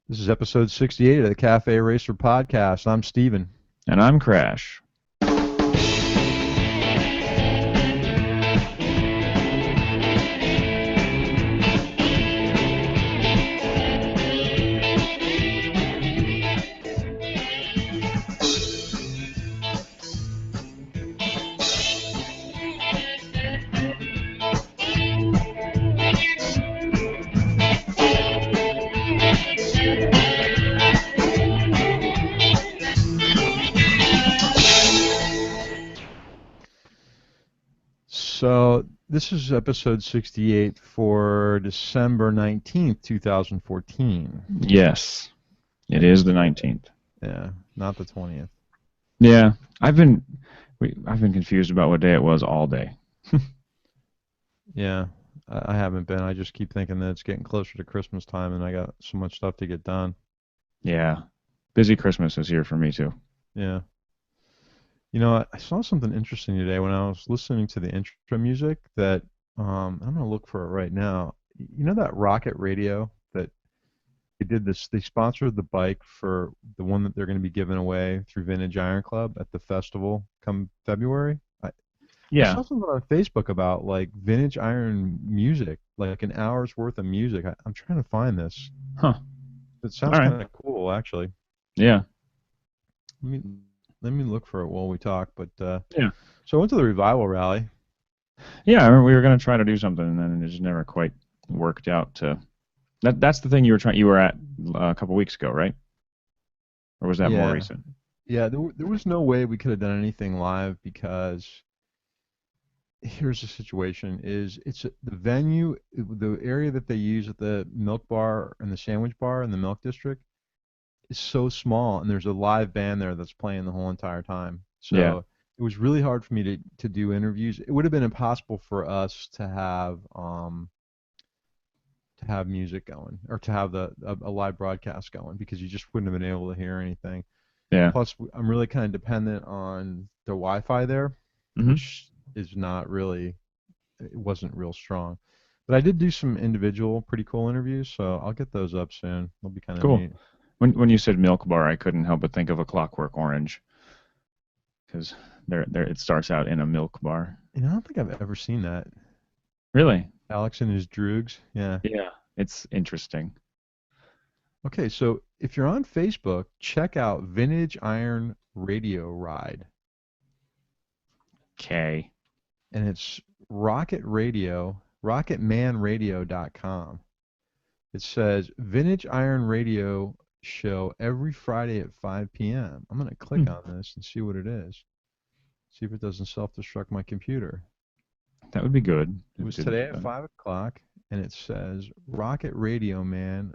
This is episode 68 of the Cafe Racer podcast. I'm Steven. And I'm Crash. So this is episode 68 for December 19th, 2014. Yes, it is the 19th. Yeah, not the 20th. Yeah, I've been confused about what day it was all day. Yeah, I haven't been. I just keep thinking that it's getting closer to Christmas time and I got so much stuff to get done. Yeah, busy Christmas is here for me too. Yeah. You know, I saw something interesting today when I was listening to the intro music that I'm going to look for it right now. You know that Rocket Radio that they did this, they sponsored the bike for the one that they're going to be giving away through Vintage Iron Club at the festival come February. I Yeah, saw something on Facebook about like vintage iron music, like an hour's worth of music. I'm trying to find this. huh? It All sounds right. kind of cool, actually. Yeah, Let me let me look for it while we talk. But yeah, so I went to the revival rally. yeah. I remember we were gonna try to do something, and then it just never quite worked out. That's the thing you were trying. You were at a couple weeks ago, right? Or was that more Yeah, recent? yeah. There was no way we could have done anything live because here's the situation: is the venue, the area that they use at the Milk Bar and the Sandwich Bar in the Milk District is so small, and there's a live band there that's playing the whole entire time. Yeah, So it was really hard for me to do interviews. It would have been impossible for us to have music going or to have a live broadcast going because you just wouldn't have been able to hear anything. yeah. Plus, I'm really kind of dependent on the Wi-Fi there, Hmm. which is not really, it wasn't real strong. But I did do some individual pretty cool interviews, so I'll get those up soon. They'll be kind of Cool. neat. When you said Milk Bar, I couldn't help but think of A Clockwork Orange because there it starts out in a milk bar. And I don't think I've ever seen that. Really? Alex and his Droogs. Yeah. Yeah, it's interesting. Okay, so if you're on Facebook, check out Vintage Iron Radio Ride, Okay. and it's Rocket Radio, rocketmanradio.com. It says Vintage Iron Radio show every Friday at 5 p.m. I'm going to click Hmm. on this and see what it is. See if it doesn't self-destruct my computer. That would be good It if it was didn't today do at that. 5 o'clock, and it says Rocket Radio Man,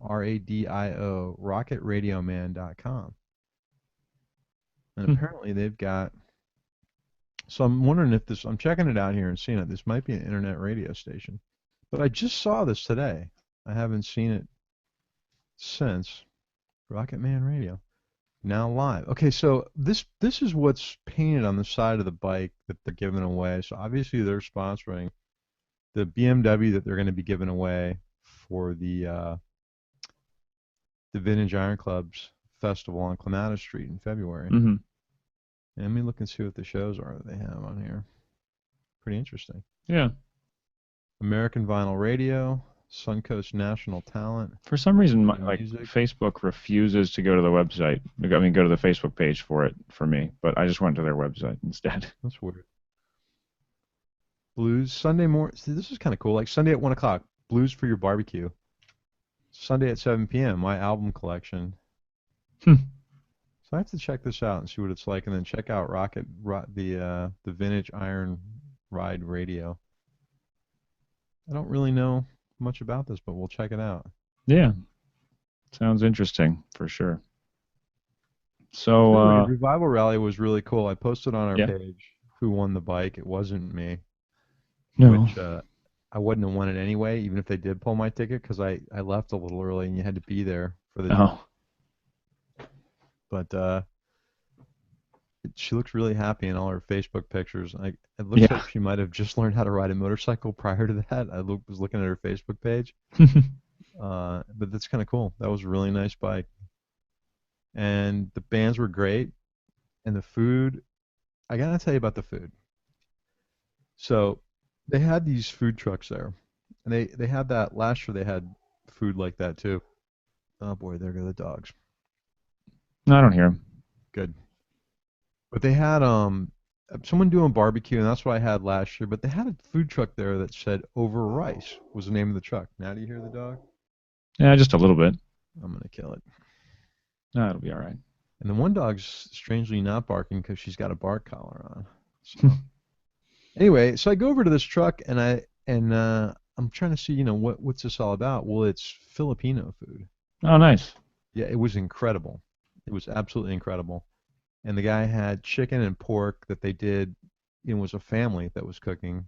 RocketManRadio, rocketradioman.com. And Hmm. apparently they've got, so I'm wondering if this, I'm checking it out here and seeing it. This might be an internet radio station. But I just saw this today. I haven't seen it since. Rocket Man Radio. Now live. Okay, so this is what's painted on the side of the bike that they're giving away. So obviously they're sponsoring the BMW that they're going to be giving away for the Vintage Iron Club's festival on Clematis Street in February. Hmm. And let me look and see what the shows are that they have on here. Pretty interesting. Yeah. American Vinyl Radio, Suncoast National Talent, For some reason, Music. Facebook refuses to go to the website. I mean, go to the Facebook page for it for me. But I just went to their website instead. That's weird. Blues Sunday morning. See, this is kind of cool. Like Sunday at 1 o'clock, Blues for your barbecue. Sunday at 7 p.m. My album collection. Hmm. So I have to check this out and see what it's like, and then check out the Vintage Iron Ride Radio. I don't really know much about this, but we'll check it out. Yeah. Sounds interesting for sure. So, Anyway, Revival Rally was really cool. I posted on our yeah. page who won the bike. It wasn't me, No. which I wouldn't have won it anyway, even if they did pull my ticket, because I left a little early and you had to be there for the. Oh. But She looks really happy in all her Facebook pictures. It looks Yeah. like she might have just learned how to ride a motorcycle prior to that. Was looking at her Facebook page. But that's kind of cool. That was a really nice bike. And the bands were great. And the food, I gotta tell you about the food. So they had these food trucks there. And they had that last year they had food like that too. Oh boy, there go the dogs. No, I don't hear him. Good. But they had someone doing barbecue, and that's what I had last year. But they had a food truck there that said Over Rice was the name of the truck. Now do you hear the dog? Yeah, just a little bit. I'm gonna kill it. No, it'll be all right. And the one dog's strangely not barking because she's got a bark collar on. So anyway, so I go over to this truck and I'm trying to see, what's this all about? Well, it's Filipino food. Oh, nice. Yeah, it was incredible. It was absolutely incredible. And the guy had chicken and pork that they did. It was a family that was cooking,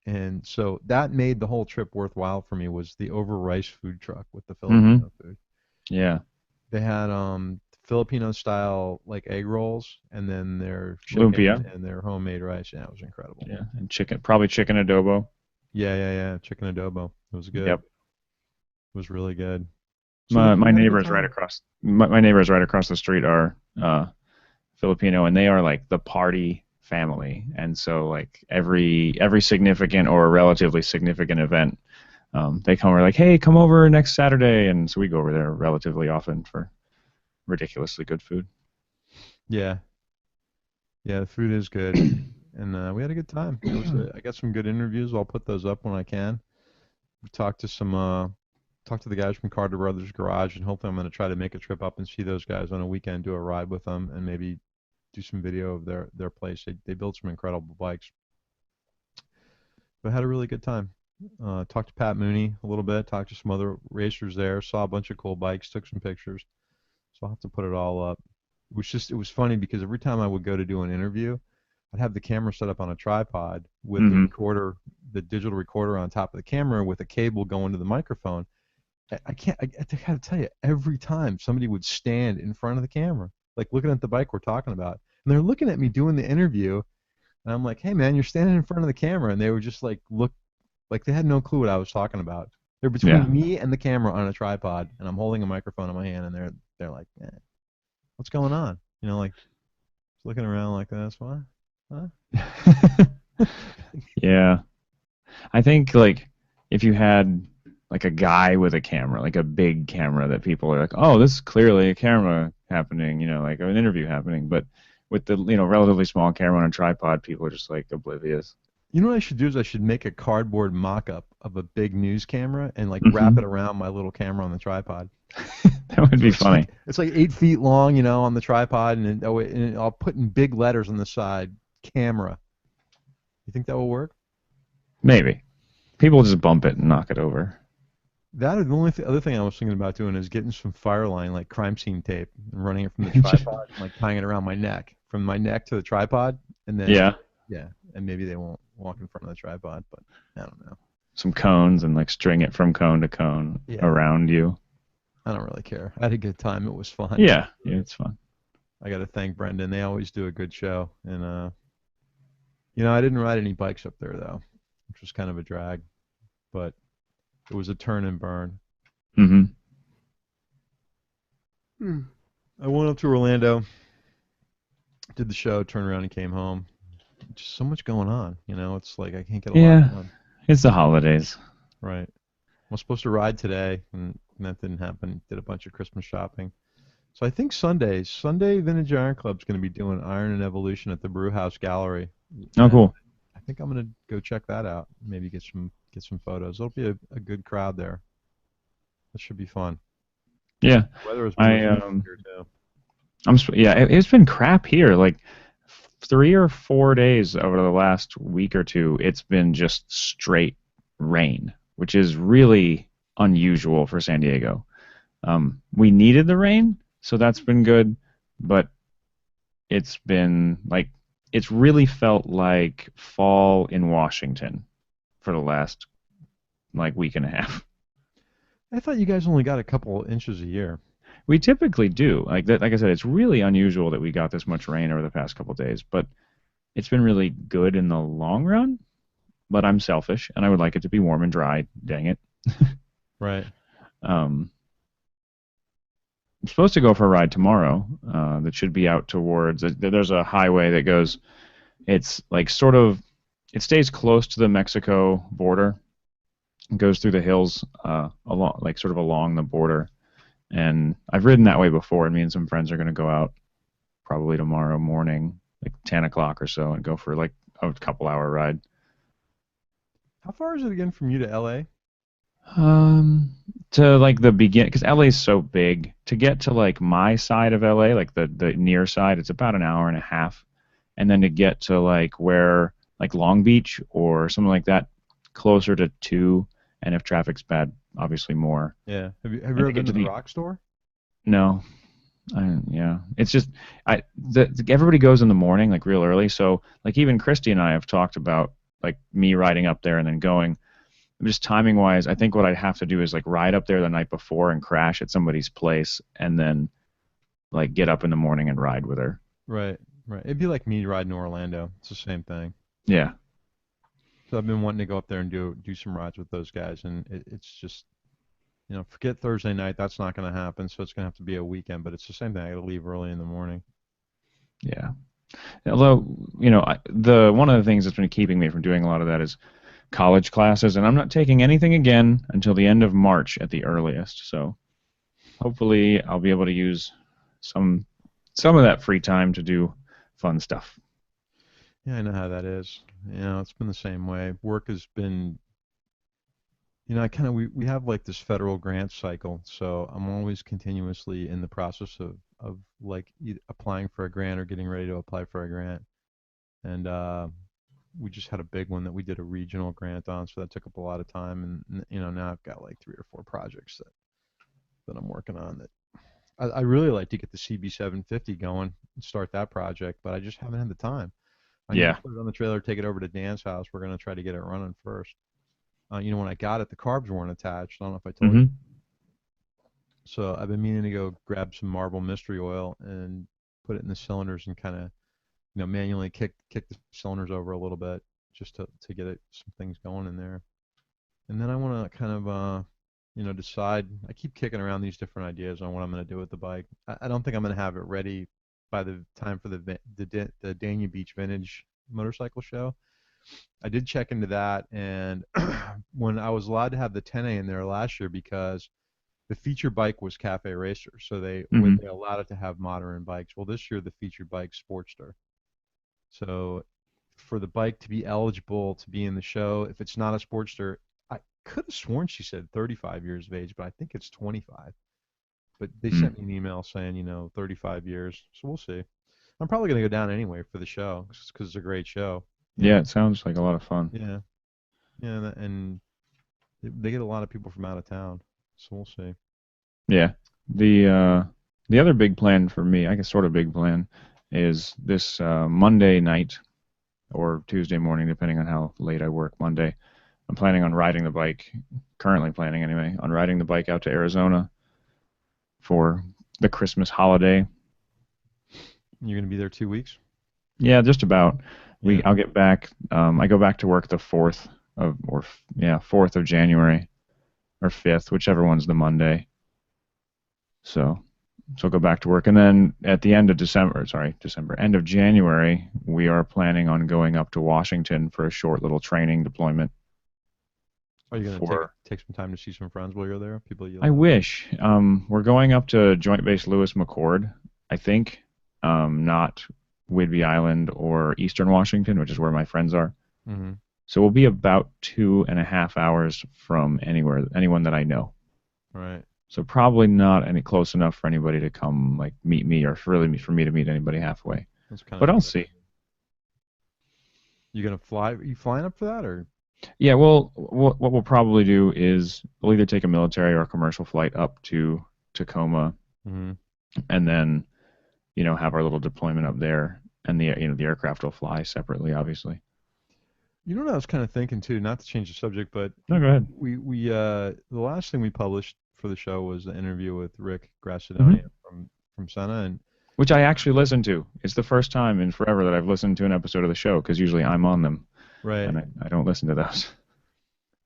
and so that made the whole trip worthwhile for me. Was the Over Rice food truck with the Mm-hmm. Filipino food? Yeah. They had Filipino style like egg rolls, and then their chicken Lumpia. and their homemade rice. Yeah, it was incredible. Yeah, and chicken, probably chicken adobo. Yeah. Chicken adobo. It was good. Yep. It was really good. So My we my had a good neighbors right time. across my neighbors right across the street are Filipino, and they are like the party family. And so like every significant or relatively significant event, they come over like, hey, come over next Saturday, and so we go over there relatively often for ridiculously good food. Yeah, yeah. The food is good, and we had a good time. I got some good interviews. I'll put those up when I can. We talked to the guys from Carter Brothers Garage, and hopefully I'm going to try to make a trip up and see those guys on a weekend, do a ride with them, and maybe do some video of their place. They build some incredible bikes. But I had a really good time. Talked to Pat Mooney a little bit, talked to some other racers there, saw a bunch of cool bikes, took some pictures. So I'll have to put it all up. It was funny because every time I would go to do an interview, I'd have the camera set up on a tripod with the Hmm. recorder, the digital recorder on top of the camera with a cable going to the microphone. I can't. I gotta tell you, every time somebody would stand in front of the camera, like looking at the bike we're talking about, and they're looking at me doing the interview, and I'm like, "Hey, man, you're standing in front of the camera," and they would just like look, like they had no clue what I was talking about. They're Yeah. between me and the camera on a tripod, and I'm holding a microphone in my hand, and they're like, "What's going on?" Like looking around like this. What? Huh? Yeah. I think like if you had like a guy with a camera, like a big camera that people are like, oh, this is clearly a camera happening, like an interview happening. But with the relatively small camera on a tripod, people are just like oblivious. You know what I should do is I should make a cardboard mock-up of a big news camera and like wrap Hmm. it around my little camera on the tripod. That would So be funny. it's like 8 feet long, on the tripod, and I'll put in big letters on the side, camera. You think that will work? Maybe people just bump it and knock it over. That or the only other thing I was thinking about doing is getting some Fireline, like crime scene tape, and running it from the tripod, and like tying it around my neck, from my neck to the tripod, and then Yeah, yeah, and maybe they won't walk in front of the tripod, but I don't know. some cones and like string it from cone to cone Yeah, around you. I don't really care. I had a good time. It was fun. Yeah, it's fun. I got to thank Brendan. They always do a good show, and I didn't ride any bikes up there though, which was kind of a drag, but it was a turn and burn. Hmm. I went up to Orlando, did the show, turned around and came home. Just so much going on, It's like I can't get a lot Yeah, done. it's the holidays. Right. I was supposed to ride today, and that didn't happen. Did a bunch of Christmas shopping. So I think Sunday Vintage Iron Club's going to be doing Iron and Evolution at the Brew House Gallery, Oh, and cool. I think I'm going to go check that out. Maybe get some photos. It'll be a good crowd there. That should be fun. Yeah, Weather is I beautiful here too. yeah, it's been crap here. Like 3 or 4 days over the last week or two, it's been just straight rain, which is really unusual for San Diego. We needed the rain, so that's been good, but it's been like it's really felt like fall in Washington for the last like week and a half. I thought you guys only got a couple inches a year. We typically do. Like that, like I said, it's really unusual that we got this much rain over the past couple days, but it's been really good in the long run. But I'm selfish, and I would like it to be warm and dry. Dang it. Right. Um, I'm supposed to go for a ride tomorrow. That should be out towards. There's a highway that goes. It's like sort of. It stays close to the Mexico border. It goes through the hills, along, like sort of along the border. And I've ridden that way before, and me and some friends are going to go out probably tomorrow morning, like 10 o'clock or so, and go for like a couple-hour ride. How far is it again from you to LA? Um, to like the begin, because LA is so big. To get to like my side of LA, like the near side, it's about an hour and a half, and then to get to like where like Long Beach or something like that, closer to 2, and if traffic's bad, obviously more. Yeah. Have you And ever to been get to to the the Rock store? no, yeah, it's just everybody goes in the morning like real early. So like even Christy and I have talked about like me riding up there and then going. Just timing wise, I think what I'd have to do is like ride up there the night before and crash at somebody's place, and then like get up in the morning and ride with her. Right. Right. It'd be like me riding to Orlando. It's the same thing. Yeah, So I've been wanting to go up there and do some rides with those guys, and it's just forget Thursday night. That's not going to happen. So it's going to have to be a weekend. But it's the same thing. I got to leave early in the morning. yeah. Although the one of the things that's been keeping me from doing a lot of that is college classes, and I'm not taking anything again until the end of March at the earliest. So hopefully I'll be able to use some some of that free time to do fun stuff. Yeah, I know how that is. It's been the same way. Work has been, I kind of we have like this federal grant cycle, so I'm always continuously in the process of like applying for a grant or getting ready to apply for a grant. And we just had a big one that we did a regional grant on, so that took up a lot of time. And now I've got like 3 or 4 projects that I'm working on that I really like to get the CB750 going and start that project, but I just haven't had the time. I need to Yeah. put it on the trailer, take it over to Dan's house. We're going to try to get it running first. When I got it, the carbs weren't attached. I don't know if I told you. Hmm. So I've been meaning to go grab some Marble Mystery Oil and put it in the cylinders and kind of, manually kick the cylinders over a little bit just to get some things going in there. And then I want to kind of, decide. I keep kicking around these different ideas on what I'm going to do with the bike. I don't think I'm going to have it ready by the time for the Dania Beach Vintage Motorcycle Show. I did check into that, and when I was allowed to have the 10A in there last year because the feature bike was Cafe Racer, so they Hmm. allowed it to have modern bikes. Well, this year the feature bike's Sportster. So for the bike to be eligible to be in the show, if it's not a Sportster, I could have sworn she said 35 years of age, but I think it's 25. But they sent me an email saying, 35 years. So we'll see. I'm probably going to go down anyway for the show because it's a great show. Yeah, it sounds like a lot of fun. Yeah. Yeah, and they get a lot of people from out of town. So we'll see. Yeah. The other big plan for me, I guess sort of big plan, is this Monday night or Tuesday morning, depending on how late I work Monday. I'm planning on riding the bike, currently planning anyway, on riding the bike out to Arizona for the Christmas holiday. You're going to be there 2 weeks? Yeah, just about. Yeah. I'll get back. I go back to work the 4th of January or 5th, whichever one's the Monday. So I'll go back to work, and then at the end of end of January, we are planning on going up to Washington for a short little training deployment. Are you going to For take some time to see some friends while you're there? People you I like? wish. We're going up to Joint Base Lewis McChord, I think, not Whidbey Island or Eastern Washington, which is where my friends are. Mm-hmm. So we'll be about 2.5 hours from anyone that I know. Right. So probably not any close enough for anybody to come like meet me, or for me to meet anybody halfway. That's kind But of I'll neat. see. You going to fly? Are you flying up for that or? Yeah, well, what we'll probably do is we'll either take a military or a commercial flight up to Tacoma, Mm-hmm. and then have our little deployment up there, and the aircraft will fly separately, obviously. You know what I was kind of thinking too, not to change the subject, but No, go ahead. we the last thing we published for the show was the interview with Rick Hmm. Grassadonia from Senna, and Which I actually listened to. It's the first time in forever that I've listened to an episode of the show because usually I'm on them right. and I don't listen to those.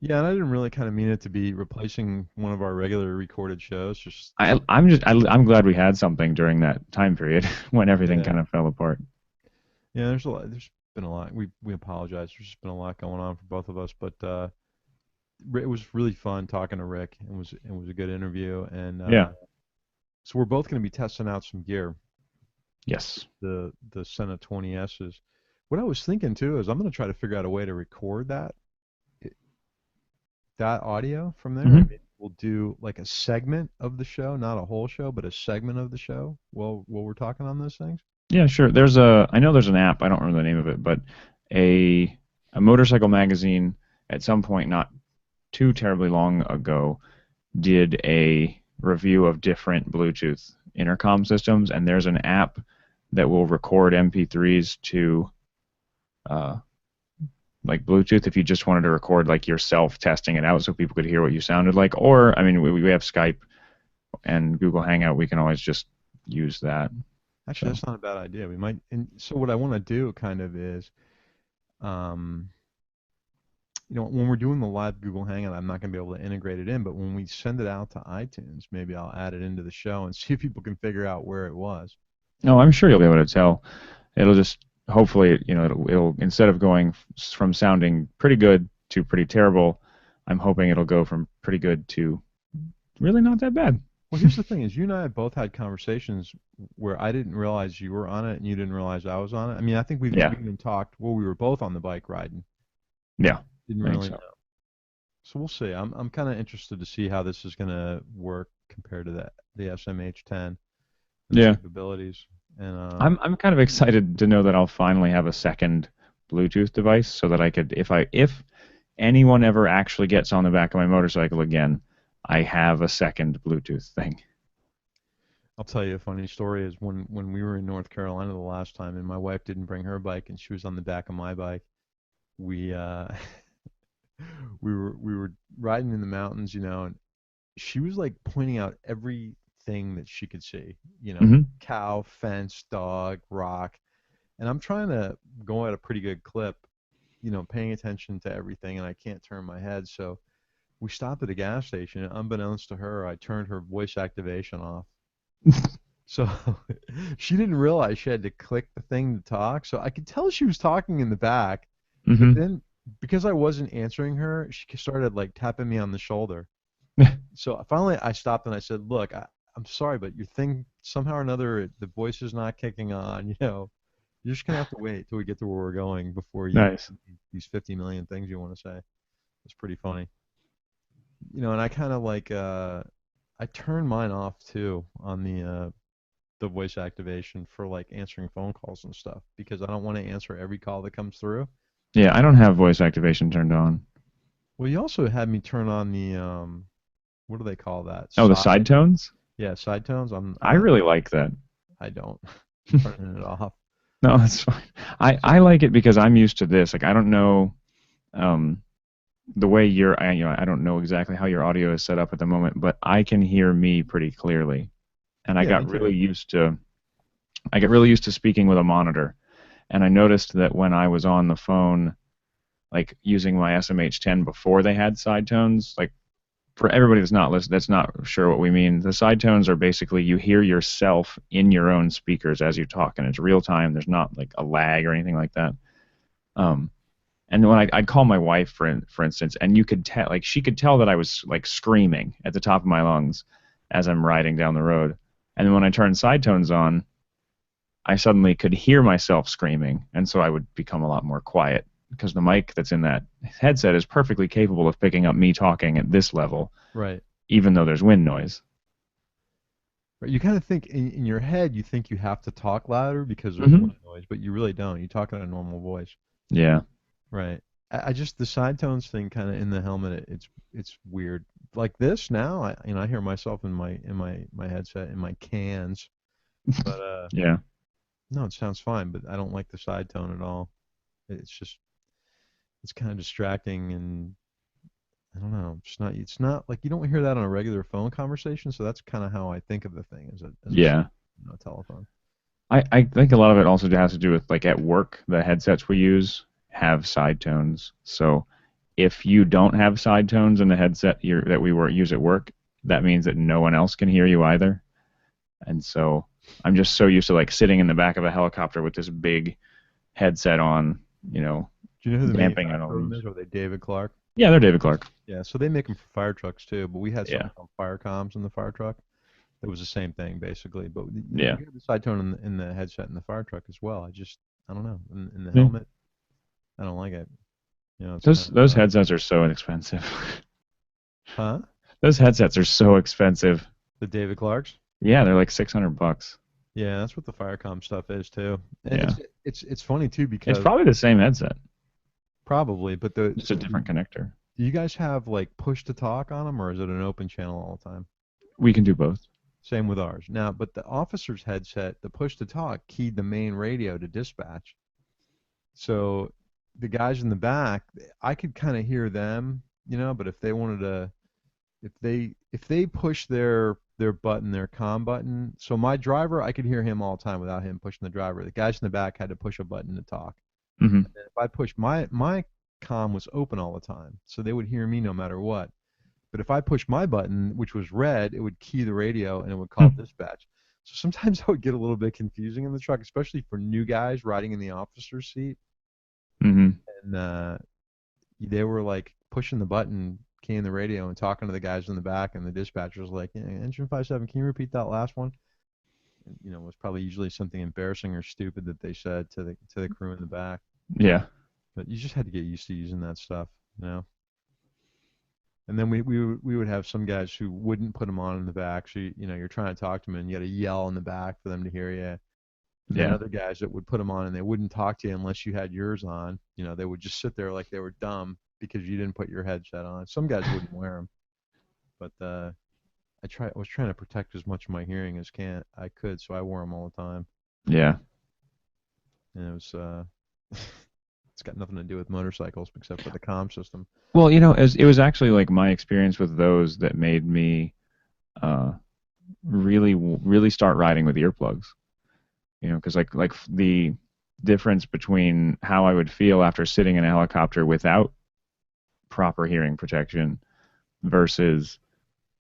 Yeah, and I didn't really kind of mean it to be replacing one of our regular recorded shows. Just I'm glad we had something during that time period when everything yeah, kind of fell apart. yeah. There's a lot. There's been a lot. We apologize. There's just been a lot going on for both of us, but it was really fun talking to Rick. It was a good interview, and Yeah. so we're both going to be testing out some gear, Yes. the Senna 20S's. What I was thinking too is I'm going to try to figure out a way to record that audio from there. Hmm. And maybe we'll do like a segment of the show, not a whole show, but a segment of the show while we're talking on those things. Yeah, sure. I know there's an app. I don't remember the name of it, but a a motorcycle magazine at some point not too terribly long ago did a review of different Bluetooth intercom systems, and there's an app that will record MP3s to uh, like Bluetooth if you just wanted to record like yourself testing it out so people could hear what you sounded like. Or I mean, we have Skype and Google Hangout. We can always just use that. Actually, So that's not a bad idea. We might. And so what I want to do kind of is, um, when we're doing the live Google Hangout, I'm not going to be able to integrate it in, but when we send it out to iTunes, maybe I'll add it into the show and see if people can figure out where it was. no, I'm sure you'll be able to tell. It'll just hopefully it'll instead of going from sounding pretty good to pretty terrible, I'm hoping it'll go from pretty good to really not that bad. Well, here's the thing: is you and I have both had conversations where I didn't realize you were on it and you didn't realize I was on it. I mean, I think we've Yeah, even talked while we were both on the bike riding. yeah, Didn't I think really so. know. So we'll see. I'm kind of interested to see how this is going to work compared to the SMH10 and its Yeah, capabilities. And I'm kind of excited to know that I'll finally have a second Bluetooth device so that I could if anyone ever actually gets on the back of my motorcycle again, I have a second Bluetooth thing. I'll tell you a funny story is when we were in North Carolina the last time and my wife didn't bring her bike and she was on the back of my bike. We we were riding in the mountains, and she was like pointing out everything that she could see, Hmm. cow, fence, dog, rock. And I'm trying to go at a pretty good clip, paying attention to everything, and I can't turn my head. So we stopped at a gas station, and unbeknownst to her, I turned her voice activation off. So she didn't realize she had to click the thing to talk. So I could tell she was talking in the back, but Hmm. then because I wasn't answering her, she started like tapping me on the shoulder. So finally I stopped and I said, "Look, I'm sorry, but your thing somehow or another the voice is not kicking on. You're just gonna have to wait till we get to where we're going before you Nice. these 50 million things you want to say." It's pretty funny, and I kind of like I turned mine off too on the voice activation for like answering phone calls and stuff because I don't want to answer every call that comes through. Yeah, I don't have voice activation turned on. Well, you also had me turn on the what do they call that? Oh, the Side, side tones? yeah, side tones. I really like that. I don't. I'm turning it off. No, that's fine. I So like it because I'm used to this. Like I don't know um the way I don't know exactly how your audio is set up at the moment, but I can hear me pretty clearly. And yeah, me too. I get really used to speaking with a monitor. And I noticed that when I was on the phone like using my SMH10 before they had side tones, like for everybody that's not sure what we mean, the side tones are basically you hear yourself in your own speakers as you talk, and it's real time. There's not like a lag or anything like that. Um, and when I'd call my wife, for instance, and you could tell, like she could tell that I was like screaming at the top of my lungs as I'm riding down the road. And then when I turned side tones on, I suddenly could hear myself screaming, and so I would become a lot more quiet because the mic that's in that headset is perfectly capable of picking up me talking at this level, Right. even though there's wind noise. Right. You kind of think in your head you think you have to talk louder because there's Hmm. wind noise, but you really don't. You talk in a normal voice. Yeah. Right. I just the side tones thing kind of in the helmet. It's weird. Like this now, I hear myself in my headset in my cans, but Yeah. no, it sounds fine. But I don't like the side tone at all. It's just it's kind of distracting, and I don't know. It's not like you don't hear that on a regular phone conversation. So that's kind of how I think of the thing as a Yeah. telephone. I think a lot of it also has to do with like at work, the headsets we use have side tones. So if you don't have side tones in the headset that we use at work, that means that no one else can hear you either. And so I'm just so used to like sitting in the back of a helicopter with this big headset on, you know, Do you know who the damping it manufacturer of them on. is? Are they David Clark? Yeah, they're David Clark. Yeah, so they make them for fire trucks too. But we had Yeah, something called fire comms in the fire truck. It was the same thing basically. But yeah, you have the side tone in the headset in the fire truck as well. I don't know. In the yeah. helmet, I don't like it. It's Those kind those headsets are so inexpensive. huh? Those headsets are so expensive. The David Clarks. Yeah, they're like $600. Yeah, that's what the Firecom stuff is too. And Yeah, it's funny too it's because probably the same headset, probably, but just a different connector. do you guys have like push to talk on them or is it an open channel all the time? We can do both. Same with ours. Now, but the officer's headset, the push to talk keyed the main radio to dispatch. So the guys in the back, I could kind of hear them, but if they wanted to if they push their button, their comm button. So my driver, I could hear him all the time without him pushing the driver. The guys in the back had to push a button to talk. Hmm. And if I pushed my comm was open all the time, so they would hear me no matter what. But if I pushed my button, which was red, it would key the radio and it would call dispatch. So sometimes I would get a little bit confusing in the truck, especially for new guys riding in the officer's seat. Hmm. And they were like pushing the button, keying the radio, and talking to the guys in the back, and the dispatcher was like, "Engine 57, can you repeat that last one?" It was probably usually something embarrassing or stupid that they said to the crew in the back. Yeah, But you just had to get used to using that stuff. And then we would have some guys who wouldn't put them on in the back. So you're trying to talk to them, and you got to yell in the back for them to hear you. And then yeah, other guys that would put them on and they wouldn't talk to you unless you had yours on. They would just sit there like they were dumb because you didn't put your headset on. Some guys wouldn't wear them, but I was trying to protect as much of my hearing as I could, so I wore them all the time. yeah. And it was it's got nothing to do with motorcycles except for the comm system. Well, it was actually like my experience with those that made me uh, really, really start riding with earplugs. Because like the difference between how I would feel after sitting in a helicopter without proper hearing protection versus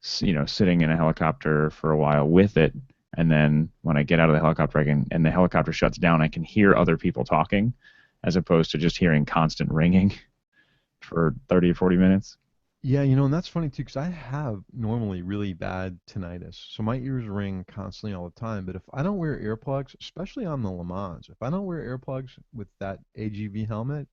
sitting in a helicopter for a while with it, and then when I get out of the helicopter and the helicopter shuts down, I can hear other people talking as opposed to just hearing constant ringing for 30 or 40 minutes. Yeah, and that's funny too, because I have normally really bad tinnitus, so my ears ring constantly all the time. But if I don't wear earplugs, especially on the Le Mans, if I don't wear earplugs with that AGV helmet,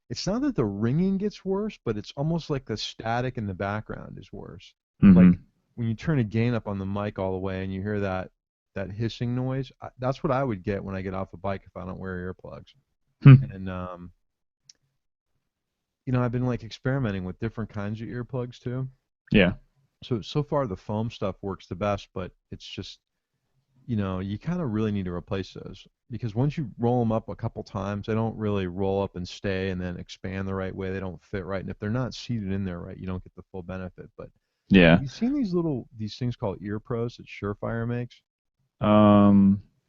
it's not that the ringing gets worse, but it's almost like the static in the background is worse. Like Hmm. when you turn a gain up on the mic all the way and you hear that hissing noise, that's what I would get when I get off a bike if I don't wear earplugs. Hmm. And I've been like experimenting with different kinds of earplugs too. Yeah. So far the foam stuff works the best, but it's just you kind of really need to replace those because once you roll them up a couple times, they don't really roll up and stay and then expand the right way. They don't fit right, and if they're not seated in there right, you don't get the full benefit. But Yeah. have you seen these things called ear pros that Surefire makes?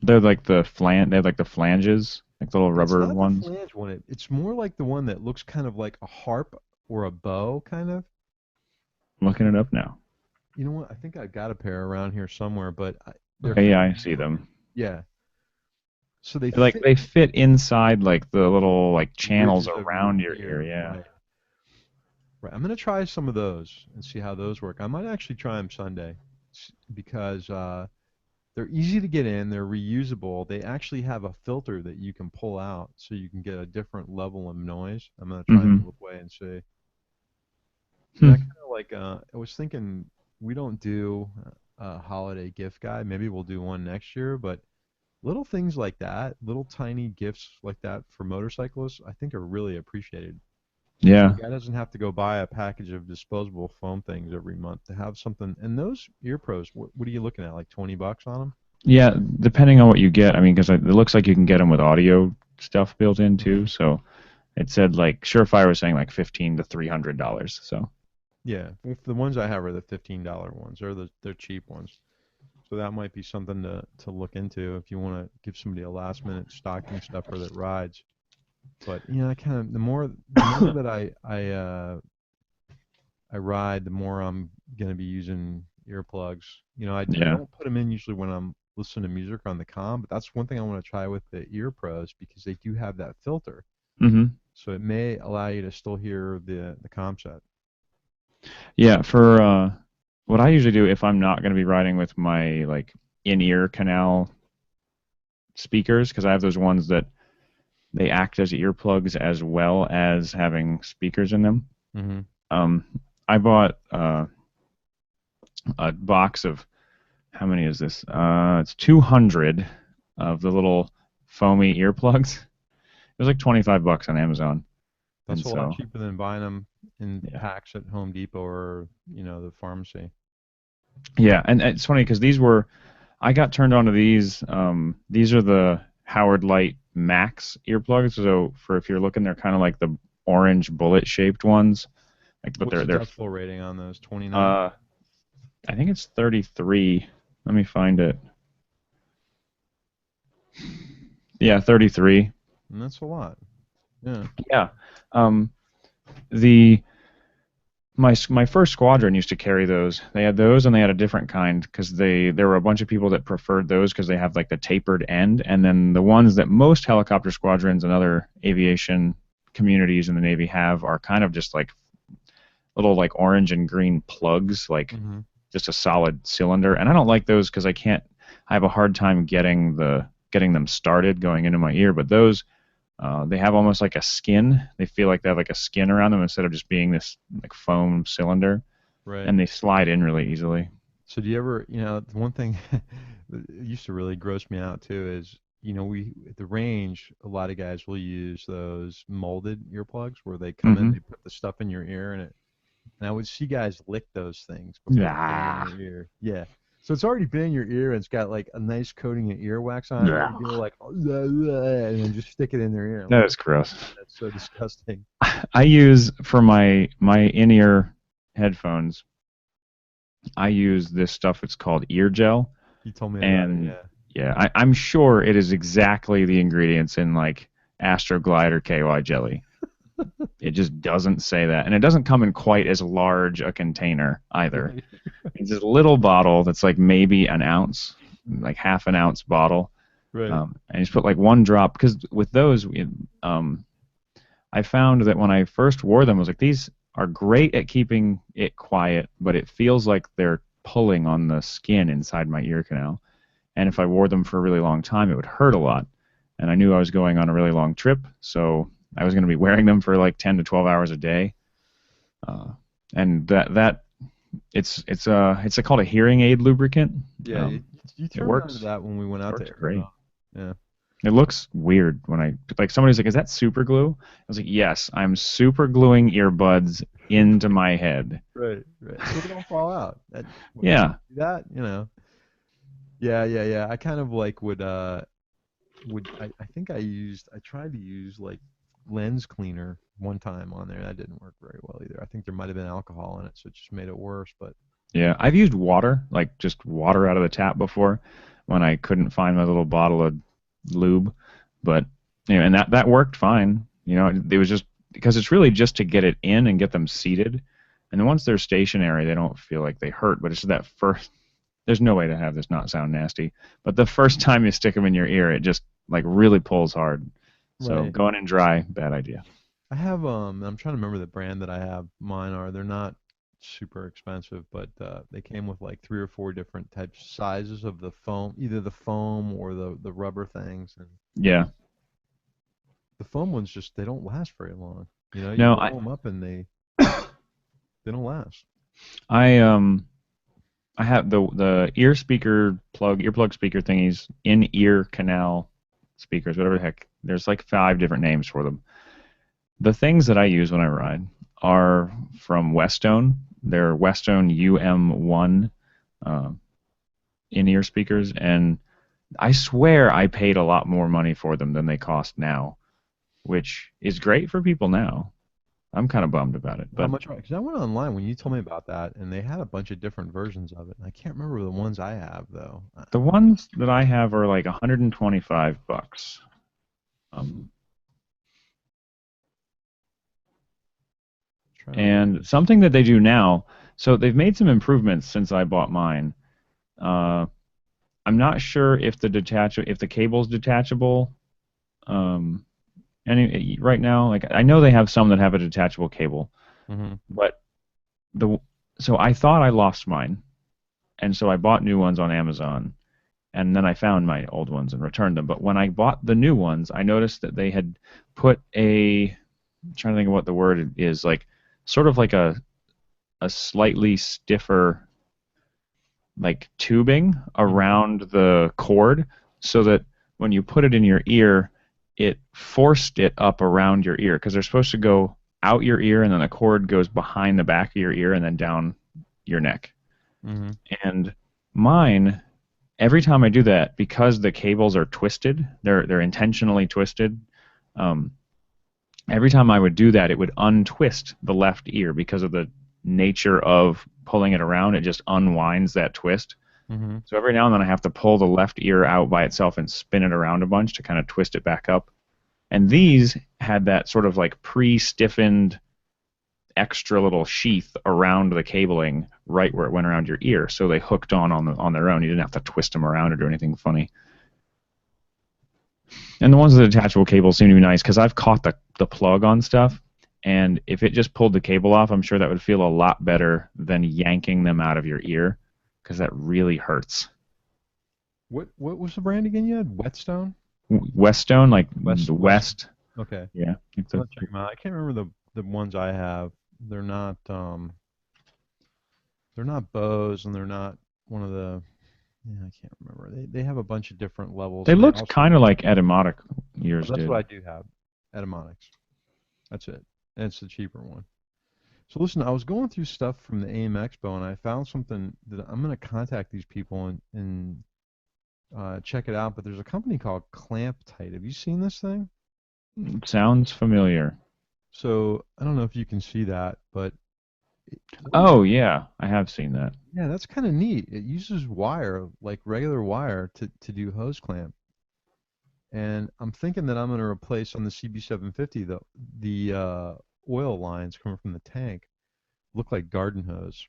They're like they have like the flanges, like the little It's rubber not the ones. flange one. It's more like the one that looks kind of like a harp or a bow, kind of. I'm looking it up now. You know what? I think I got a pair around here somewhere, but they're Okay, kind yeah, of I see them. yeah. So they Like fit they fit inside like the little like channels ridges of your around your ear. ear, Yeah. right? Right. I'm gonna try some of those and see how those work. I might actually try them Sunday because they're easy to get in. They're reusable. They actually have a filter that you can pull out so you can get a different level of noise. I'm gonna try them Hmm. both way and see. And Hmm. I kind of like. I was thinking we don't do a holiday gift guide. Maybe we'll do one next year, but little things like that, little tiny gifts like that for motorcyclists, I think are really appreciated. So Yeah. the guy doesn't have to go buy a package of disposable foam things every month to have something. And those ear pros, what are you looking at? Like 20 bucks on them? Yeah, depending on what you get. I mean, because it looks like you can get them with audio stuff built in Mhm. too. So it said like Surefire was saying like $15 to $300. So Yeah, the ones I have are the $15 ones. They're cheap ones. So that might be something to look into if you want to give somebody a last minute stocking stuffer that rides. But I kind of the more that I ride, the more I'm gonna be using earplugs. I Yeah. don't put them in usually when I'm listening to music on the comm, but that's one thing I want to try with the Ear Pros because they do have that filter, Hmm. so it may allow you to still hear the comm set. Yeah. For what I usually do if I'm not going to be riding with my like in-ear canal speakers, because I have those ones that they act as earplugs as well as having speakers in them. Mm-hmm. Um, I bought a box of how many is this? It's 200 of the little foamy earplugs. It was like 25 bucks on Amazon, That's and a lot so cheaper than buying them in yeah, packs at Home Depot or the pharmacy. yeah, and it's funny because I got turned on to these. These are the Howard Light Max earplugs. So for if you're looking, they're kind of like the orange bullet shaped ones. Like, but What's the they're decibel rating on those? 29? uh, I think it's 33. Let me find it. Yeah, 33. And that's a lot. Yeah. Yeah. Um, the my first squadron used to carry those. They had those, and they had a different kind because there were a bunch of people that preferred those because they have like the tapered end, and then the ones that most helicopter squadrons and other aviation communities in the Navy have are kind of just like little like orange and green plugs, like Mm-hmm. just a solid cylinder. And I don't like those because I have a hard time getting them started going into my ear. But those they have almost like a skin. They feel like they have like a skin around them instead of just being this like foam cylinder, Right. and they slide in really easily. So do you ever, the one thing that used to really gross me out too is, we at the range, a lot of guys will use those molded earplugs where they come in, Mm-hmm. they put the stuff in your ear and I would see guys lick those things before putting it in Yeah. their ear. Yeah. So it's already been in your ear and it's got like a nice coating of earwax on it. Yeah. You go like, and then just stick it in their ear. I'm That like, is gross. that's so disgusting. I use for my in-ear headphones. I use this stuff. It's called ear gel, You told me about it. and Yeah. yeah, I'm sure it is exactly the ingredients in like Astroglide or KY jelly. It just doesn't say that, and it doesn't come in quite as large a container either. Right. It's this little bottle that's like maybe an ounce, like half an ounce bottle, Right. and you just put like one drop. Because with those, I found that when I first wore them, I was like, these are great at keeping it quiet, but it feels like they're pulling on the skin inside my ear canal. And if I wore them for a really long time, it would hurt a lot. And I knew I was going on a really long trip, so I was going to be wearing them for like 10 to 12 hours a day. Uh, and that it's called a hearing aid lubricant. Yeah. Um, You it turned me on to works. that when we went It out to works great. Arizona. Yeah. It looks weird when I like somebody's like, "Is that super glue?" I was like, "Yes, I'm super gluing earbuds into my head." Right. Right. So they don't fall out. Yeah, That. Yeah. Yeah. Yeah. I kind of like I think I tried to use like lens cleaner one time on there. That didn't work very well either. I think there might have been alcohol in it, so it just made it worse. But yeah. I've used water, like just water out of the tap before, when I couldn't find my little bottle of lube, but and that worked fine. It was just because it's really just to get it in and get them seated, and then once they're stationary, they don't feel like they hurt. But it's that first. There's no way to have this not sound nasty, but the first time you stick them in your ear, it just like really pulls hard. So right. going in dry, bad idea. I have I'm trying to remember the brand that I have. Mine are they're not super expensive, but they came with like three or four different types sizes of the foam, either the foam or the rubber things. And Yeah. the foam ones just they don't last very long. You No, blow them up and they don't last. I um I have the earplug speaker thingies, in ear canal speakers, whatever the heck. There's like 5 different names for them. The things that I use when I ride are from Westone. They're Westone UM1 uh, in-ear speakers, and I swear I paid a lot more money for them than they cost now, which is great for people now. I'm kind of bummed about it, How but much? Because I went online when you told me about that, and they had a bunch of different versions of it. And I can't remember the ones I have though. the ones that I have are like 125 bucks. Um, Trying to look. and something that they do now, so they've made some improvements since I bought mine. Uh, I'm not sure if the cable's detachable. Um, right now, like I know they have some that have a detachable cable, Hmm. but the so I thought I lost mine, and so I bought new ones on Amazon, and then I found my old ones and returned them. But when I bought the new ones, I noticed that they had put I'm trying to think of what the word is, like sort of like a slightly stiffer like tubing Hmm. around the cord so that when you put it in your ear, it forced it up around your ear because they're supposed to go out your ear and then the cord goes behind the back of your ear and then down your neck. Hmm. And mine, every time I do that, because the cables are twisted, they're intentionally twisted. Um, every time I would do that, it would untwist the left ear because of the nature of pulling it around. It just unwinds that twist. Hmm. So every now and then I have to pull the left ear out by itself and spin it around a bunch to kind of twist it back up. And these had that sort of like pre-stiffened extra little sheath around the cabling right where it went around your ear, so they hooked on their own. You didn't have to twist them around or do anything funny. And the ones with the detachable cables seem to be nice because I've caught the plug on stuff, and if it just pulled the cable off, I'm sure that would feel a lot better than yanking them out of your ear because that really hurts. What was the brand again? You had Whetstone. Weststone, like the West. West. Okay. Yeah. It's I'm a, gonna check them out. I can't remember the ones I have. They're not they're not Bose, and they're not one of the. Yeah, I can't remember. They have a bunch of different levels, they and they looked also. kind of like Etymotic yours That's what did. I do have. Etymonics. That's it. And it's the cheaper one. So listen, I was going through stuff from the AIM Expo, and I found something that I'm going to contact these people and check it out. But there's a company called Clamp Tight. Have you seen this thing? Sounds familiar. So I don't know if you can see that, but what is Oh yeah, I have seen that. yeah, that's kind of neat. It uses wire, like regular wire, to do hose clamp. And I'm thinking that I'm going to replace on the CB750 the oil lines coming from the tank look like garden hose.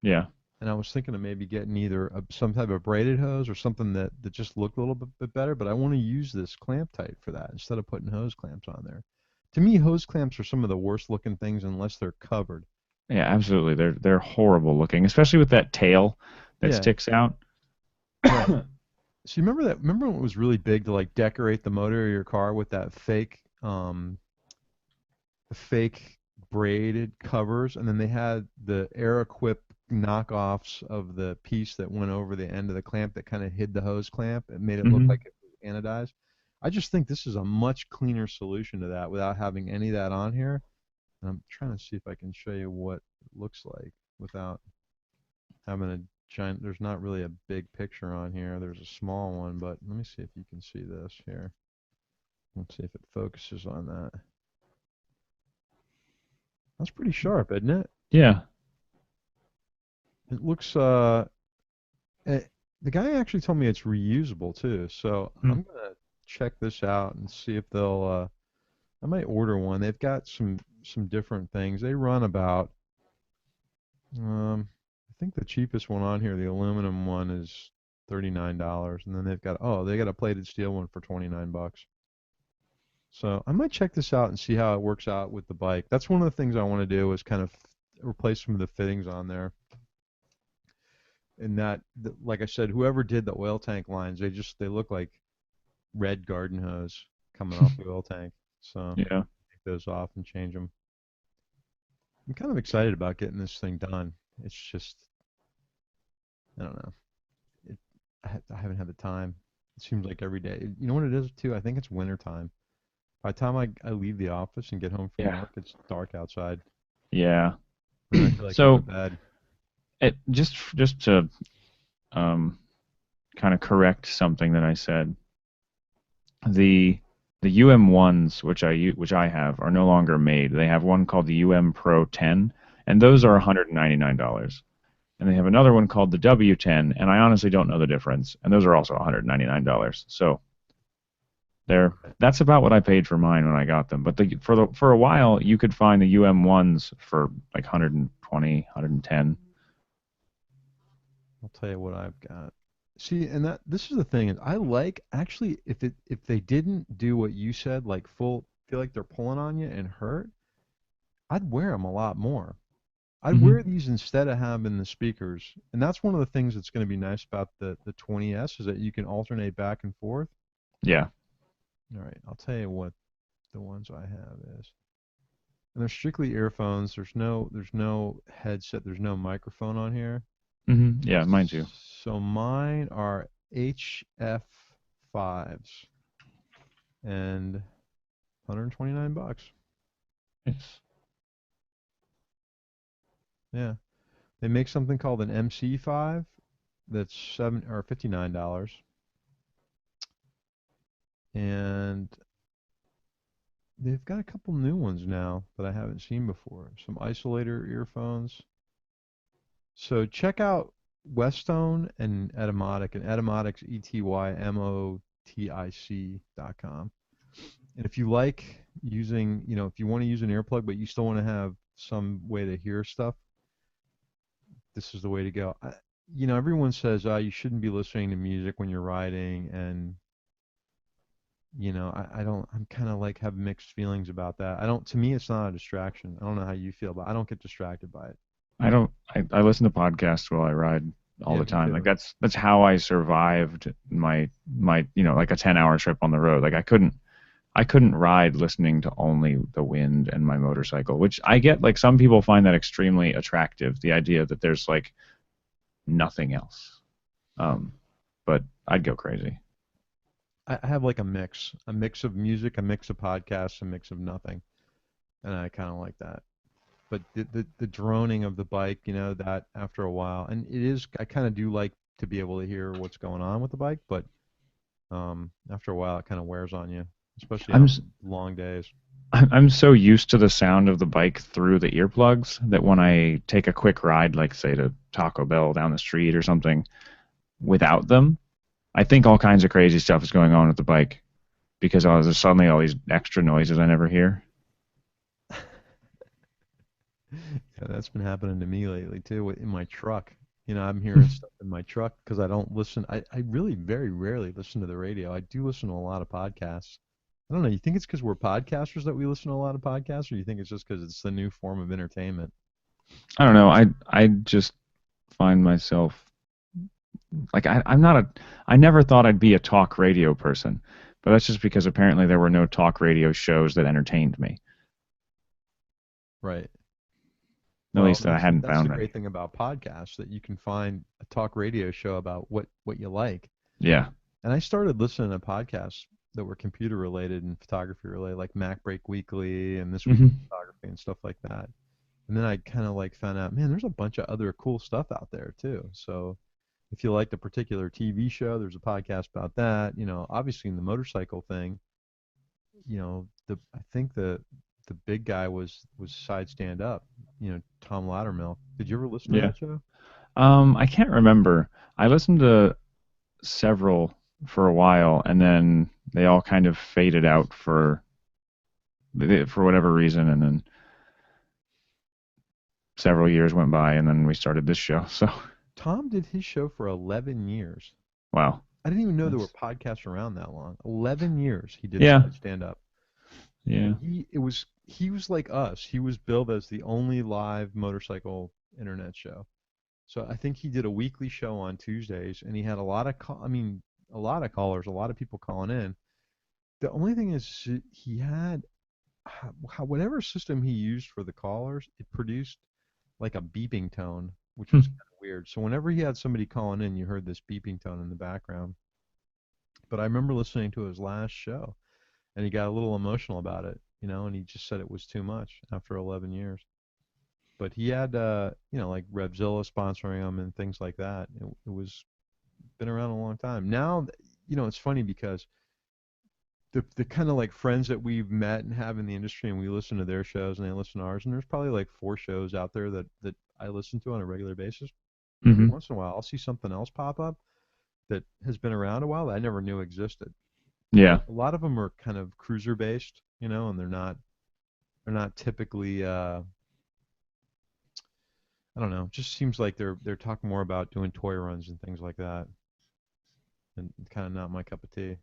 Yeah. And I was thinking of maybe getting either some type of braided hose or something that just looked a little bit better. But I want to use this clamp tight for that instead of putting hose clamps on there. To me, hose clamps are some of the worst looking things unless they're covered. Yeah, absolutely. They're horrible looking, especially with that tail that Yeah, sticks out. right. So you remember that? Remember when it was really big to like decorate the motor of your car with that fake braided covers, and then they had the Air-Equip knockoffs of the piece that went over the end of the clamp that kind of hid the hose clamp. It made it look Hmm. like it was anodized. I just think this is a much cleaner solution to that without having any of that on here. And I'm trying to see if I can show you what it looks like without having a giant. There's not really a big picture on here. There's a small one, but let me see if you can see this here. Let's see if it focuses on that. That's pretty sharp, isn't it? Yeah. It looks eh, the guy actually told me it's reusable too, so Hmm. I'm gonna check this out and see if they'll I might order one. They've got some different things. They run about I think the cheapest one on here, the aluminum one is $39, and then they got a plated steel one for 29 bucks. So I might check this out and see how it works out with the bike. That's one of the things I want to do is kind of replace some of the fittings on there. And like I said, whoever did the oil tank lines, they look like red garden hose coming off the oil tank. So Yeah. take those off and change them. I'm kind of excited about getting this thing done. It's just I don't know. It, I haven't had the time. It seems like every day. You know what it is too? I think it's winter time. By the time I leave the office and get home from Yeah. work, it's dark outside, Yeah. and then I feel like going to So bed. just to um, kind of correct something that I said, the The UM1s, which I have, are no longer made. They have one called the UM Pro 10, and those are $199. And they have another one called the W10, and I honestly don't know the difference. And those are also $199. So that's about what I paid for mine when I got them. But for a while, you could find the UM1s for like 120, 110. I'll tell you what I've got. See, and that this is the thing is I like actually if they didn't do what you said, like full feel like they're pulling on you and hurt, I'd wear them a lot more. I'd Hmm. wear these instead of having the speakers, and that's one of the things that's going to be nice about the 20s is that you can alternate back and forth. Yeah. All right, I'll tell you what the ones I have is, and they're strictly earphones. There's no headset. There's no microphone on here. Yeah, mine too. So mine are HF5s and 129 bucks. Nice. Yeah. They make something called an MC5 that's $59. And they've got a couple new ones now that I haven't seen before. Some isolator earphones. So check out Westone and Etymotic, and Etymotic's ETYMOTIC.com. And if you like using, if you want to use an earplug, but you still want to have some way to hear stuff, this is the way to go. Everyone says, you shouldn't be listening to music when you're riding. And, I don't, I'm kind of like have mixed feelings about that. To me, it's not a distraction. I don't know how you feel, but I don't get distracted by it. I don't. I listen to podcasts while I ride all Yeah, the me time. Like too. that's how I survived my like a 10-hour trip on the road. Like I couldn't ride listening to only the wind and my motorcycle, which I get. Like some people find that extremely attractive, the idea that there's like nothing else. Um, but I'd go crazy. I have like a mix of music, a mix of podcasts, a mix of nothing. And I kind of like that. But the droning of the bike, that after a while, and I kind of do like to be able to hear what's going on with the bike, but after a while, it kind of wears on you, especially I'm on s- long days. I'm so used to the sound of the bike through the earplugs that when I take a quick ride, like say to Taco Bell down the street or something, without them, I think all kinds of crazy stuff is going on with the bike because there's suddenly all these extra noises I never hear. Yeah, that's been happening to me lately too in my truck. I'm hearing stuff in my truck because I don't listen. I really very rarely listen to the radio. I do listen to a lot of podcasts. I don't know. You think it's because we're podcasters that we listen to a lot of podcasts, or you think it's just because it's the new form of entertainment? I don't know. I just find myself like I'm not a I never thought I'd be a talk radio person, but that's just because apparently there were no talk radio shows that entertained me. Right. At Well, least that I hadn't that's the found any. great thing about podcasts that you can find a talk radio show about what you like. Yeah. And I started listening to podcasts that were computer related and photography related, like Mac Break Weekly and This Week in Hmm. Photography and stuff like that. And then I kind of like found out, man, there's a bunch of other cool stuff out there too. So if you liked a particular TV show, there's a podcast about that. Obviously in the motorcycle thing, I think the big guy was Side Stand Up. Tom Loudermilk. Did you ever listen to Yeah. that show? I can't remember. I listened to several for a while, and then they all kind of faded out for whatever reason, and then several years went by, and then we started this show. So Tom did his show for 11 years. wow. I didn't even know there were That's, podcasts around that long. 11 years he did yeah. Side Stand Up. Yeah. And he was like us. He was billed as the only live motorcycle internet show. So I think he did a weekly show on Tuesdays, and he had a lot of a lot of callers, a lot of people calling in. The only thing is he had whatever system he used for the callers, it produced like a beeping tone, which was Hmm. kind of weird. So whenever he had somebody calling in, you heard this beeping tone in the background. But I remember listening to his last show, and he got a little emotional about it, and he just said it was too much after 11 years. But he had, like Revzilla sponsoring him and things like that. It was been around a long time. Now, it's funny because the kind of like friends that we've met and have in the industry, and we listen to their shows and they listen to ours, and there's probably like 4 shows out there that I listen to on a regular basis. Every Hmm. once in a while, I'll see something else pop up that has been around a while that I never knew existed. Yeah. But a lot of them are kind of cruiser based, and they're not typically I don't know. It just seems like they're talking more about doing toy runs and things like that, and kind of not my cup of tea.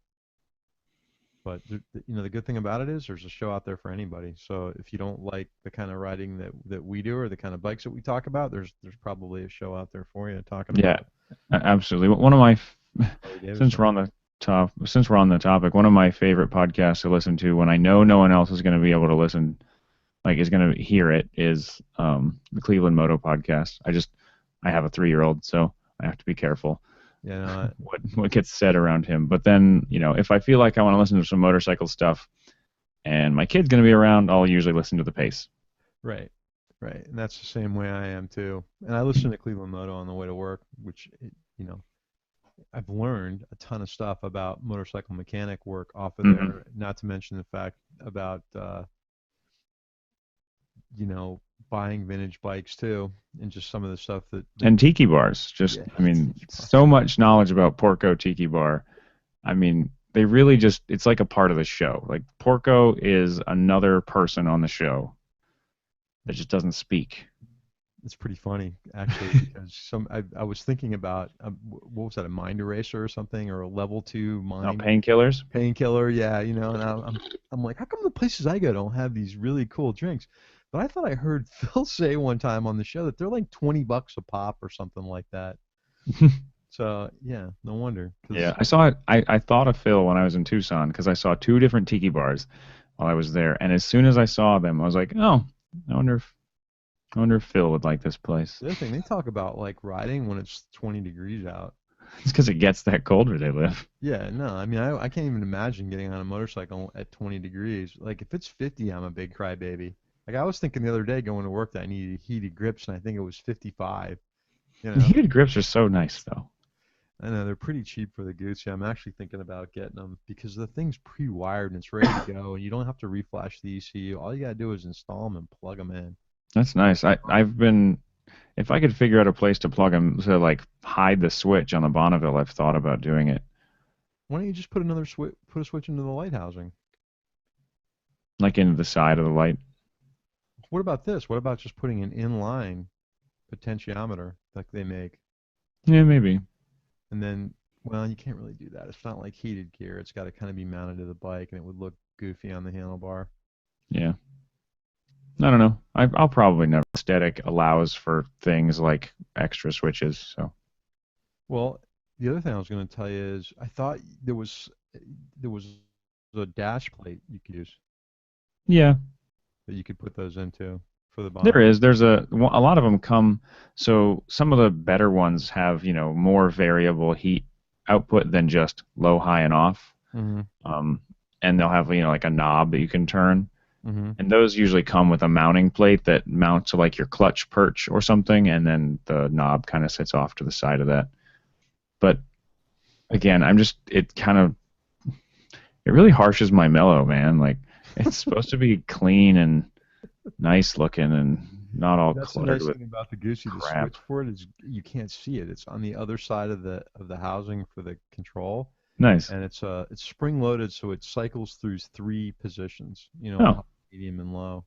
But the good thing about it is there's a show out there for anybody. So if you don't like the kind of riding that we do or the kind of bikes that we talk about, there's probably a show out there for you talking Yeah. about Absolutely. One of my Harley since Davidson. we're on the since we're on the topic, one of my favorite podcasts to listen to when I know no one else is going to be able to listen, like is going to hear it, is the Cleveland Moto podcast. I have a 3-year-old, so I have to be careful Yeah, no, what gets said around him. But then, if I feel like I want to listen to some motorcycle stuff and my kid's going to be around, I'll usually listen to the pace. right, right, and that's the same way I am too. And I listen to Cleveland Moto on the way to work, which I've learned a ton of stuff about motorcycle mechanic work off of Hmm. there. Not to mention the fact about you know, buying vintage bikes too, and just some of the stuff that And tiki bars, just, yeah, I mean, tiki bars. so much knowledge about Porco Tiki Bar. I mean, they really just, it's like a part of the show. Like, Porco is another person on the show that just doesn't speak. It's pretty funny actually because I was thinking about what was that, a mind eraser or something, or a level 2 Oh, mind painkillers? painkiller, yeah, and I'm like, how come the places I go don't have these really cool drinks? But I thought I heard Phil say one time on the show that they're like $20 a pop or something like that. So yeah, no wonder. Yeah, Because I saw it. I thought of Phil when I was in Tucson because I saw two different tiki bars while I was there. And as soon as I saw them, I was like, oh, I wonder if, I wonder if Phil would like this place. the other thing they talk about, like riding when it's 20 degrees out. It's because it gets that cold where they live. Yeah, no, I mean, I can't even imagine getting on a motorcycle at 20 degrees. Like, if it's 50, I'm a big crybaby. Like, I was thinking the other day going to work that I needed heated grips, and I think it was 55, you And know? heated grips are so nice, though. I know they're pretty cheap for the Gucci. I'm actually thinking about getting them because the thing's pre-wired and it's ready to go, and you don't have to reflash the ECU. All you gotta do is install them and plug them in. That's nice. I've been, if I could figure out a place to plug them to like hide the switch on the Bonneville, I've thought about doing it, Why don't you just put a switch into the light housing? like into the side of the light. What about this? What about just putting an inline potentiometer like they make? Yeah, maybe. And then, well, you can't really do that. It's not like heated gear. It's got to kind of be mounted to the bike, and it would look goofy on the handlebar. Yeah. I don't know. I'll probably never. Aesthetic allows for things like extra switches. So Well, the other thing I was going to tell you is I thought there was a dash plate you could use yeah, that you could put those into for the there Bonneville. is. There's a lot of them come. So some of the better ones have more variable heat output than just low, high, and off. Mm-hmm. Um, and they'll have like a knob that you can turn. Mm-hmm. And those usually come with a mounting plate that mounts to like your clutch perch or something, and then the knob kind of sits off to the side of that. But again, it really harshes my mellow, man. Like it's supposed to be clean and nice looking and not all That's the cluttered nice with thing about the Gucci. The crap. switch for it is you can't see it. It's on the other side of the housing for the control, Nice. and it's spring loaded, so it cycles through 3 positions. Oh, High, medium, and low.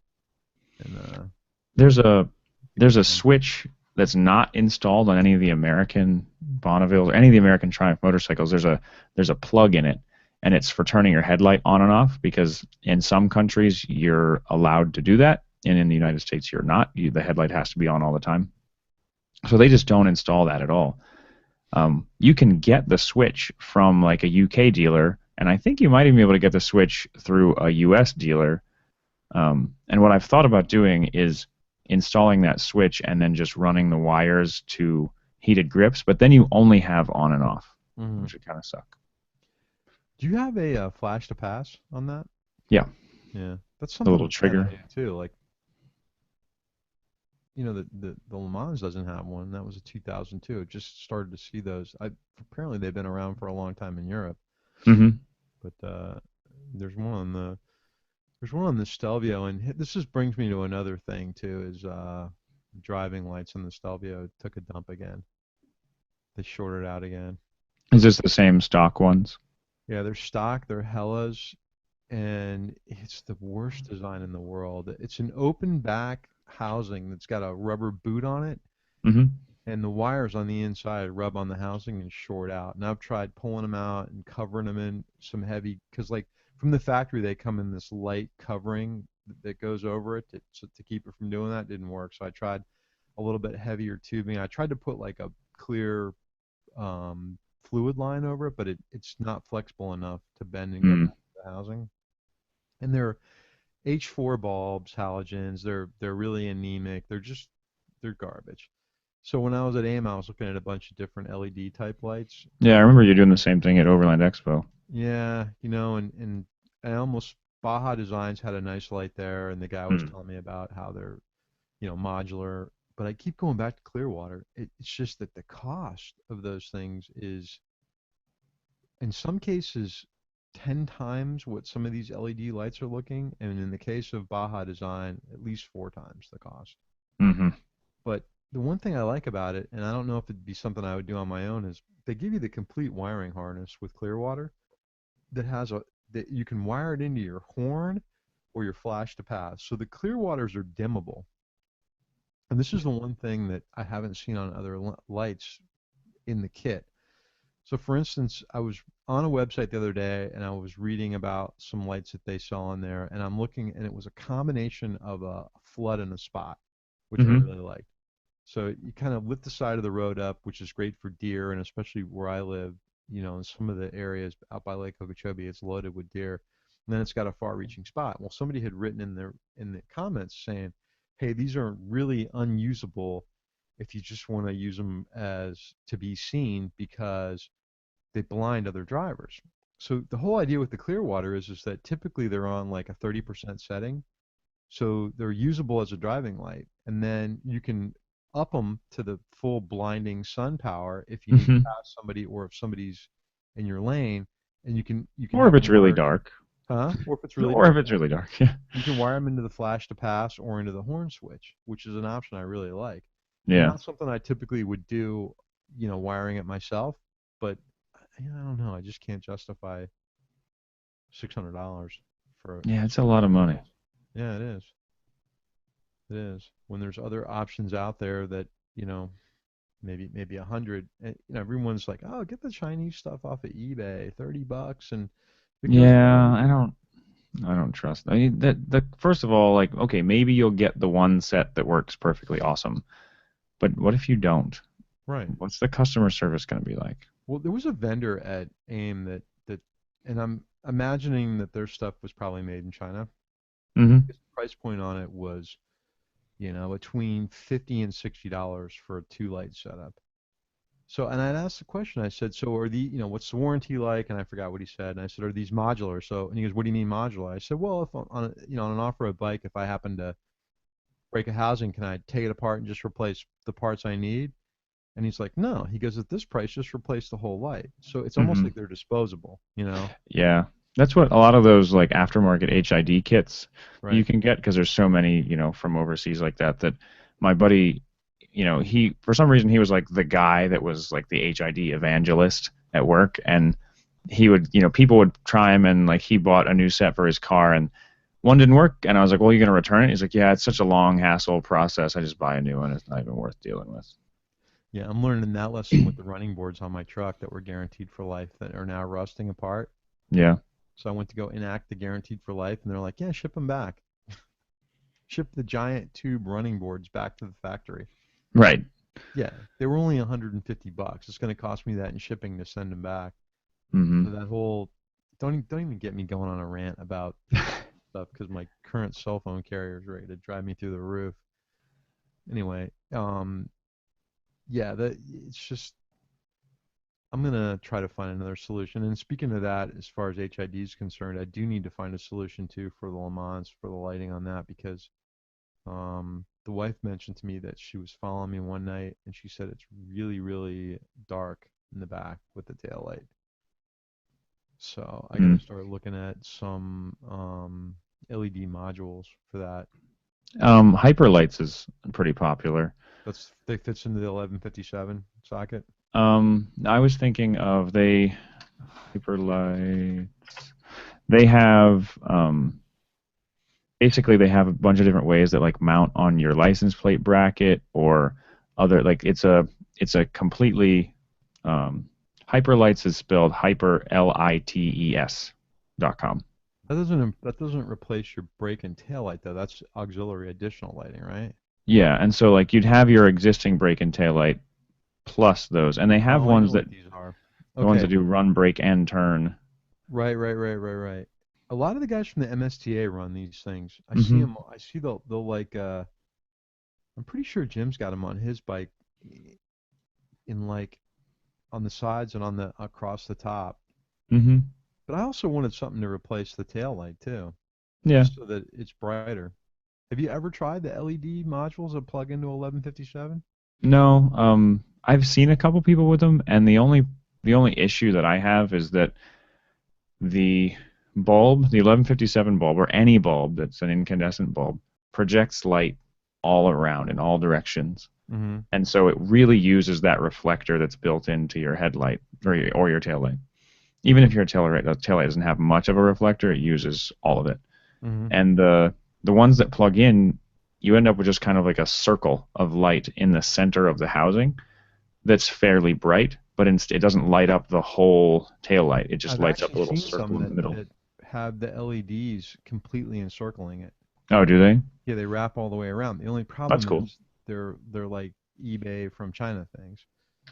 And there's a pretty there's a fun. switch that's not installed on any of the American Bonnevilles or any of the American Triumph motorcycles. There's a plug in it, and it's for turning your headlight on and off because in some countries you're allowed to do that, and in the United States you're not. The headlight has to be on all the time. So they just don't install that at all. You can get the switch from like a UK dealer, and I think you might even be able to get the switch through a US dealer. And what I've thought about doing is installing that switch and then just running the wires to heated grips, but then you only have on and off, Hmm. which would kind of suck. Do you have a flash to pass on that? Yeah, Yeah, that's the something little with that I trigger. do too. Like, the Le Mans doesn't have one. That was a 2002. It just started to see those. Apparently they've been around for a long time in Europe, Hmm. but There's one on the there's one on the Stelvio, and this just brings me to another thing too. Is driving lights on the Stelvio took a dump again. They shorted out again. Is Those are this the same stock ones? yeah, they're stock, they're Hellas, and it's the worst design in the world. It's an open back housing that's got a rubber boot on it, Hmm. and the wires on the inside rub on the housing and short out. And I've tried pulling them out and covering them in some heavy, because like from the factory they come in this light covering that goes over it to keep it from doing that. Didn't work. So I tried a little bit heavier tubing. I tried to put like a clear fluid line over it, but it's not flexible enough to bend and get Mm. back to the housing. And they're H4 bulbs, halogens. They're really anemic. They're garbage. So when I was at AIM, I was looking at a bunch of different LED type lights. Yeah, I remember you doing the same thing at Overland Expo. Yeah, and I almost Baja Designs had a nice light there, and the guy was Mm. telling me about how they're modular. But I keep going back to Clearwater. It's just that the cost of those things is in some cases 10 times what some of these LED lights are looking, and in the case of Baja Design, at least 4 times the cost. Hmm. But the one thing I like about it, and I don't know if it'd be something I would do on my own, is they give you the complete wiring harness with Clearwater that has a that you can wire it into your horn or your flash to pass. So the Clearwaters are dimmable. And this is the one thing that I haven't seen on other lights in the kit. So for instance, I was on a website the other day and I was reading about some lights that they sell on there, and I'm looking, and it was a combination of a flood and a spot, which I Hmm. really liked. So you kind of lift the side of the road up, which is great for deer, and especially where I live, in some of the areas out by Lake Okeechobee, it's loaded with deer. And then it's got a far-reaching spot. Well, somebody had written in the comments saying, "Hey, these are really unusable if you just want to use them as to be seen because they blind other drivers." So the whole idea with the Clearwater is that typically they're on like a 30% setting, so they're usable as a driving light, and then you can up them to the full blinding sun power if you need to Hmm. pass somebody or if somebody's in your lane, and you can Or if have it's them really wired, dark. huh? Or if it's really Or if dark, it's really dark. Yeah. you can wire them into the flash to pass or into the horn switch, which is an option I really like, and Yeah. not something I typically would do, wiring it myself, but I don't know, I just can't justify $600 for Yeah, it's a some of lot of these money. lights. Yeah, it is. It is. When there's other options out there that, you know, maybe 100, and everyone's like, "Oh, get the Chinese stuff off of eBay, $30." And because Yeah, I don't trust. I mean, the first of all, like, okay, maybe you'll get the one set that works perfectly awesome, but what if you don't? right. What's the customer service going to be like? Well, there was a vendor at AIM that and I'm imagining that their stuff was probably made in China. Hmm. Because the price point on it was, between 50 and $60 for a two light setup. So, and I'd asked the question. I said, "So are what's the warranty like?" And I forgot what he said. And I said, "Are these modular?" So, and he goes, "What do you mean modular?" I said, "Well, if on on an off-road bike, if I happen to break a housing, can I take it apart and just replace the parts I need?" And he's like, "No." He goes, "At this price, just replace the whole light." So it's almost Hmm. like they're disposable. Yeah, that's what a lot of those like aftermarket HID kits you Right. can get because there's so many, from overseas like that. That my buddy, he for some reason he was like the guy that was like the HID evangelist at work, and he would, people would try him, and like he bought a new set for his car, and one didn't work, and I was like, "Well, you gonna return it?" He's like, "Yeah, it's such a long hassle process. I just buy a new one. It's not even worth dealing with." Yeah, I'm learning that lesson with the running boards on my truck that were guaranteed for life that are now rusting apart. Yeah, So I went to go enact the guaranteed for life, and they're like, "Yeah, ship them back. Ship the giant tube running boards back to the factory." right. Yeah, they were only $150. It's going to cost me that in shipping to send them back. So Hmm. that whole don't even get me going on a rant about stuff because my current cell phone carrier is ready to drive me through the roof. Anyway, yeah, it's just I'm gonna try to find another solution. And speaking of that, as far as HID is concerned, I do need to find a solution too for the Le Mans for the lighting on that because the wife mentioned to me that she was following me one night and she said it's really, really dark in the back with the tail light. So I got to Mm. start looking at some LED modules for that. Hyperlights is pretty popular. That fits into the 1157 socket. I was thinking of Hyperlights. They have basically they have a bunch of different ways that like mount on your license plate bracket or other like it's a completely um, Hyperlights is spelled hyperlites.com. That doesn't replace your brake and tail light though. That's auxiliary additional lighting, right? Yeah, and so like you'd have your existing brake and tail light plus those, and they have Oh, I know ones that what these are. the ones Okay. that do run, brake, and turn. Right. A lot of the guys from the MSTA run these things. I see Hmm. them. I see they'll like. I'm pretty sure Jim's got them on his bike, in like on the sides and on the across the top. Hmm. But I also wanted something to replace the tail light too, Yeah. just so that it's brighter. Have you ever tried the LED modules that plug into 1157? No, I've seen a couple people with them, and the only issue that I have is that the bulb, the 1157 bulb, or any bulb that's an incandescent bulb, projects light all around in all directions. Mm-hmm. And so it really uses that reflector that's built into your headlight or your tail light. Even if your tail light doesn't have much of a reflector, it uses all of it. Mm-hmm. And the ones that plug in, you end up with just kind of like a circle of light in the center of the housing that's fairly bright, but it doesn't light up the whole tail light. It just I've lights up actually a little seen circle some in the middle. that have the LEDs completely encircling it. Oh, do they? Yeah, they wrap all the way around. The only That's problem cool. is they're like eBay from China things.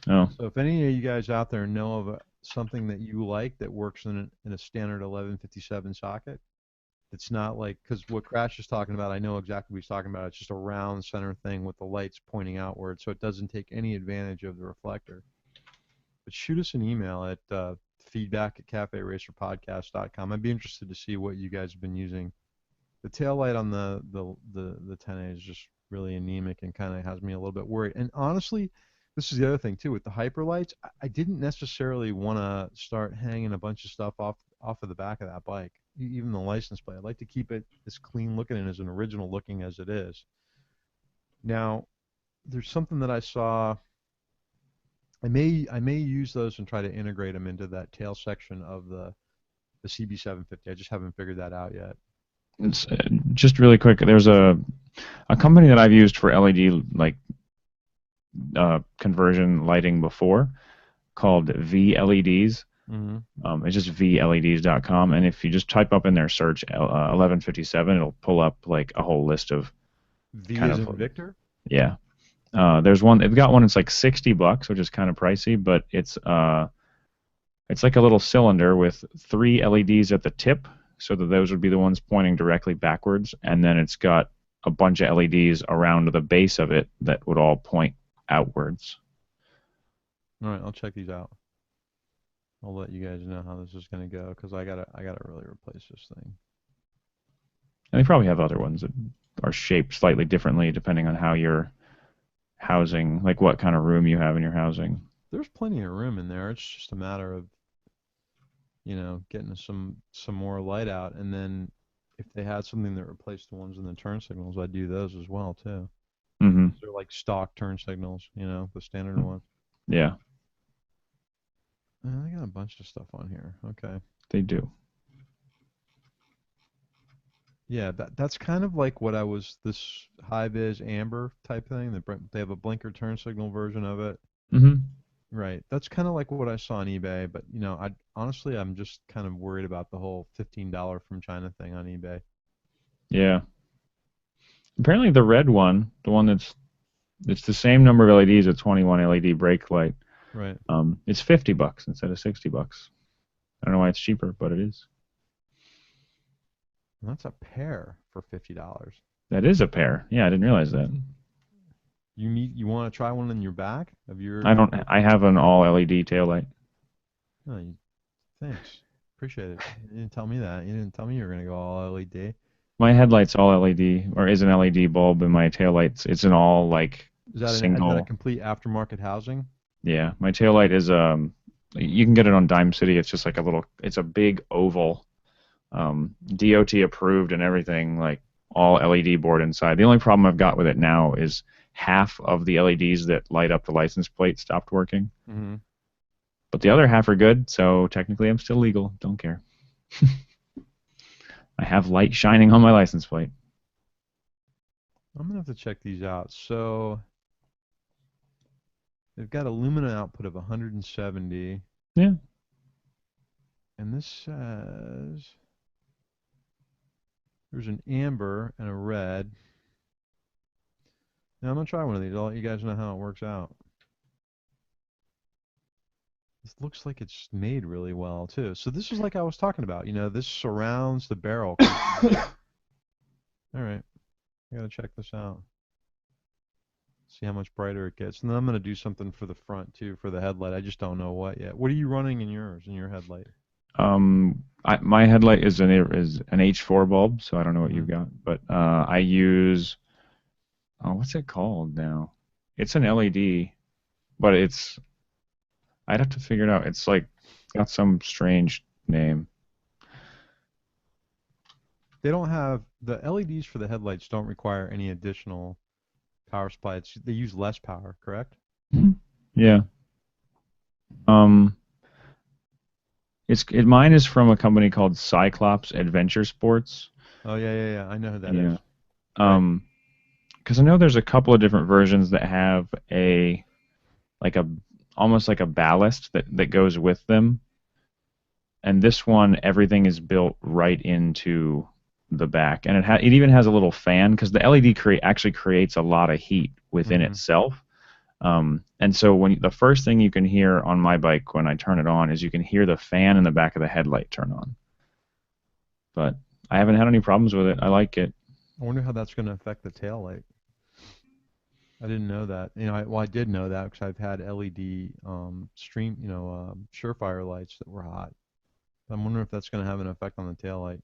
Oh, So if any of you guys out there know of something that you like that works in a standard 1157 socket, it's not like because what Crash is talking about, I know exactly what he's talking about. It's just a round center thing with the lights pointing outward, so it doesn't take any advantage of the reflector. But shoot us an email at feedback@caferacerpodcast.com. I'd be interested to see what you guys have been using. The tail light on the 10A is just really anemic and kind of has me a little bit worried. And honestly, this is the other thing too with the hyper lights. I didn't necessarily want to start hanging a bunch of stuff off of the back of that bike, even the license plate. I'd like to keep it as clean looking and as an original looking as it is. Now, there's something that I saw. I may use those and try to integrate them into that tail section of the CB750. I just haven't figured that out yet. it's just really quick. There's a company that I've used for LED like conversion lighting before called VLEDs. Mm-hmm. It's just VLEDs.com, and if you just type up in their search 1157, it'll pull up like a whole list of V kind is of in Victor. yeah. There's one. They've got one. It's like $60, which is kind of pricey, but it's like a little cylinder with 3 LEDs at the tip, so that those would be the ones pointing directly backwards, and then it's got a bunch of LEDs around the base of it that would all point outwards. All right, I'll check these out. I'll let you guys know how this is gonna go because I gotta really replace this thing. And they probably have other ones that are shaped slightly differently depending on how your housing, like what kind of room you have in your housing. There's plenty of room in there. It's just a matter of getting some more light out, and then if they had something that replaced the ones in the turn signals, I'd do those as well too. Hmm. They're like stock turn signals, the standard ones. Yeah, I got a bunch of stuff on here. Okay. they do. Yeah, that's kind of like what I was this high vis amber type thing. They have a blinker turn signal version of it. Hmm. Right. That's kind of like what I saw on eBay, but I honestly I'm just kind of worried about the whole $15 from China thing on eBay. Yeah. Apparently the red one, the one it's the same number of LEDs, a 21 LED brake light. Right. It's $50 instead of $60. I don't know why it's cheaper, but it is. And that's a pair for $50. That is a pair. Yeah, I didn't realize that. You want to try one in your back of your I don't. I have an all LED tail light. Oh, thanks. Appreciate it. You didn't tell me that. You didn't tell me you were going to go all LED. My headlight's all LED, or is an LED bulb, and my tail lights. It's an all like Is that a single. complete aftermarket housing? Yeah, my tail light is You can get it on Dime City. It's just like it's a big oval, DOT approved and everything, like all LED board inside. The only problem I've got with it now is half of the LEDs that light up the license plate stopped working, Mm-hmm. but the other half are good. So technically, I'm still legal. Don't care. I have light shining on my license plate. I'm gonna have to check these out. So they've got a luminous output of 170, Yeah. and this says there's an amber and a red. Now I'm gonna try one of these. I'll let you guys know how it works out. This looks like it's made really well too. So this is like I was talking about. This surrounds the barrel. All right, I gotta check this out. See how much brighter it gets. And then I'm gonna do something for the front too, for the headlight. I just don't know what yet. What are you running in yours, in your headlight? My headlight is an H4 bulb, so I don't know what Mhm. you've got, but I use what's it called now? It's an LED, but I'd have to figure it out. It's like got some strange name. They don't have the LEDs for the headlights don't require any additional power supply. They use less power, correct? Yeah. Um, mine is from a company called Cyclops Adventure Sports. Oh yeah. I know who that is. Yeah. Right. Because I know there's a couple of different versions that have like a almost like a ballast that goes with them, and this one everything is built right into the back, and it even has a little fan because the LED actually creates a lot of heat within Mm-hmm. itself. And so when the first thing you can hear on my bike when I turn it on is you can hear the fan in the back of the headlight turn on. But I haven't had any problems with it. I like it. I wonder how that's going to affect the tail light. I didn't know that. I did know that because I've had LED Surefire lights that were hot. I'm wondering if that's going to have an effect on the tail light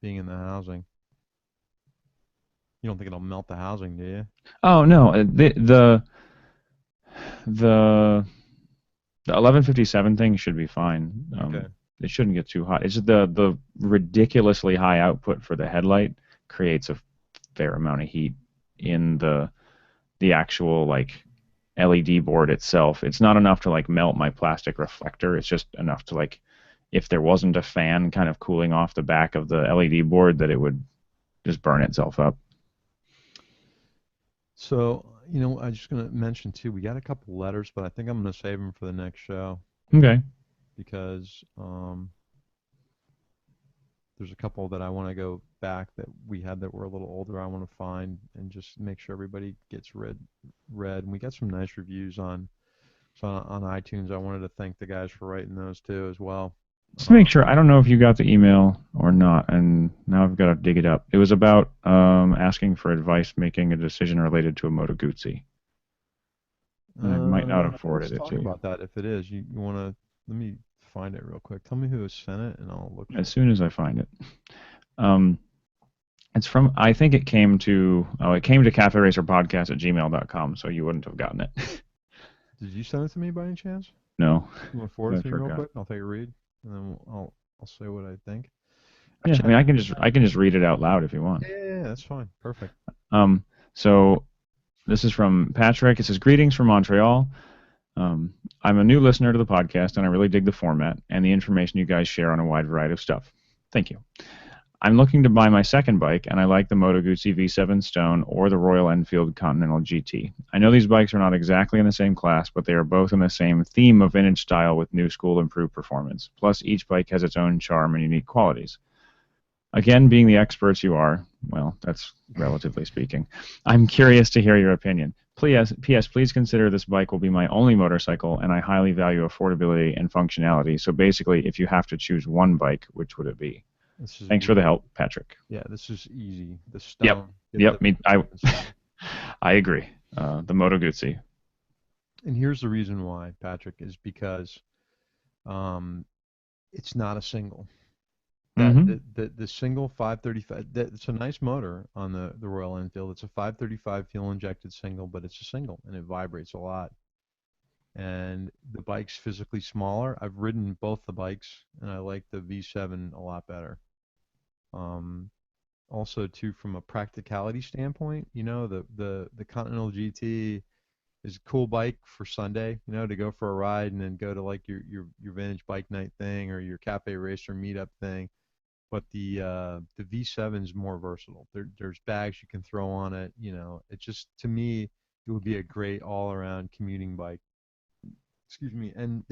being in the housing. You don't think it'll melt the housing, do you? Oh no, the the 1157 thing should be fine. Okay. It shouldn't get too hot. It's just the ridiculously high output for the headlight creates a fair amount of heat in the actual like LED board itself. It's not enough to like melt my plastic reflector. It's just enough to like if there wasn't a fan kind of cooling off the back of the LED board that it would just burn itself up. So, I'm just going to mention too, we got a couple letters, but I think I'm going to save them for the next show Okay. because there's a couple that I want to go back that we had that were a little older. I want to find and just make sure everybody gets read. And we got some nice reviews on iTunes. I wanted to thank the guys for writing those too as well. Just to make sure, I don't know if you got the email or not, and now I've got to dig it up. It was about asking for advice making a decision related to a Moto Guzzi. I might not have Let's forwarded it talk to you. about that if it is. You want to, let me find it real quick. Tell me who has sent it and I'll look for As it. soon as I find it. Um, it's from, I think it came to Cafe Racer Podcast at gmail.com, so you wouldn't have gotten it. Did you send it to me by any chance? No, You want to forward I it to me real forgot. quick? I'll take a read and then I'll say what I think. Yeah, I Actually, mean, I can just read it out loud if you want. yeah, that's fine. Perfect. So this is from Patrick. It says, "Greetings from Montreal. I'm a new listener to the podcast, and I really dig the format and the information you guys share on a wide variety of stuff. Thank you. I'm looking to buy my second bike, and I like the Moto Guzzi V7 Stone or the Royal Enfield Continental GT. I know these bikes are not exactly in the same class, but they are both in the same theme of vintage style with new school improved performance. Plus, each bike has its own charm and unique qualities. Again, being the experts you are, well, that's relatively speaking, I'm curious to hear your opinion. P.S. Please consider this bike will be my only motorcycle, and I highly value affordability and functionality. So basically, if you have to choose one bike, which would it be? This is Thanks for the help, Patrick." Yeah, this is easy. The Yep. stone. Yep. I agree. The Moto Guzzi. And here's the reason why, Patrick, is because um, it's not a single. That Mm-hmm. the single 535. It's a nice motor on the Royal Enfield. It's a 535 fuel injected single, but it's a single and it vibrates a lot. and the bike's physically smaller. I've ridden both the bikes, and I like the V7 a lot better. Um, Also, too, from a practicality standpoint, the Continental GT is a cool bike for Sunday, to go for a ride and then go to like your vintage bike night thing or your cafe racer meetup thing. But the V7 is more versatile. There's bags you can throw on it. It just to me it would be a great all around commuting bike. Excuse me. And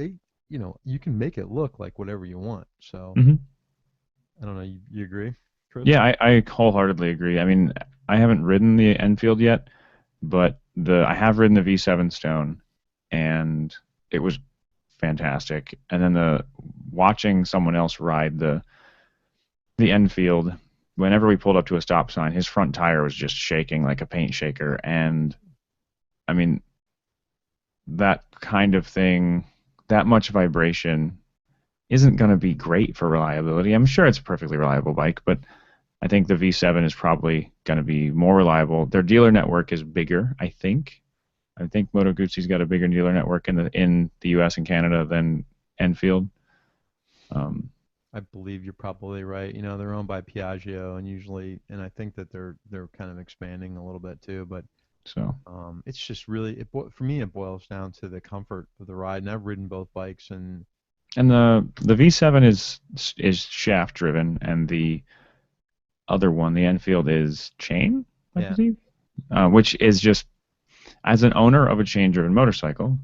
you can make it look like whatever you want. So Hmm. I don't know. You agree, Chris? Yeah, I wholeheartedly agree. I mean, I haven't ridden the Enfield yet, but the I have ridden the V7 Stone, and it was fantastic. And then the watching someone else ride the Enfield, whenever we pulled up to a stop sign, his front tire was just shaking like a paint shaker. And I mean, that kind of thing, that much vibration isn't going to be great for reliability. I'm sure it's a perfectly reliable bike, but I think the V7 is probably going to be more reliable. Their dealer network is bigger, I think. I think Moto Guzzi's got a bigger dealer network in the U.S. and Canada than Enfield. Um, I believe you're probably right. They're owned by Piaggio, and I think that they're kind of expanding a little bit too. But so it's just really for me it boils down to the comfort of the ride. And I've ridden both bikes, and and the V7 is shaft driven, and the other one, the Enfield, is chain, I yeah, believe, which is just as an owner of a chain driven motorcycle,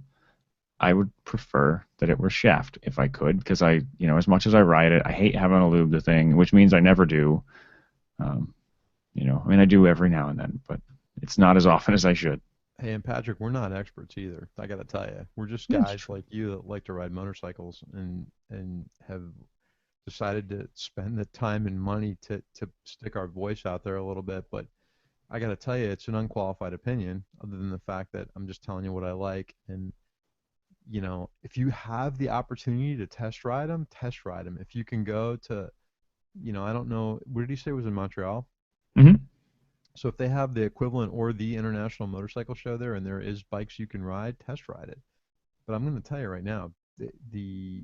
I would prefer that it were shaft if I could, because as much as I ride it, I hate having to lube the thing, which means I never do. Um, I mean, I do every now and then, but it's not as often as I should. hey, and Patrick, we're not experts either. I got to tell you, we're just That's guys true. like you that like to ride motorcycles and have decided to spend the time and money to stick our voice out there a little bit. But I got to tell you, it's an unqualified opinion, other than the fact that I'm just telling you what I like. And if you have the opportunity to test ride them, test ride them. If you can go to, I don't know, where did he say it was in Montreal? Hmm. So if they have the equivalent or the International Motorcycle Show there, and there is bikes you can ride, test ride it. But I'm going to tell you right now, the the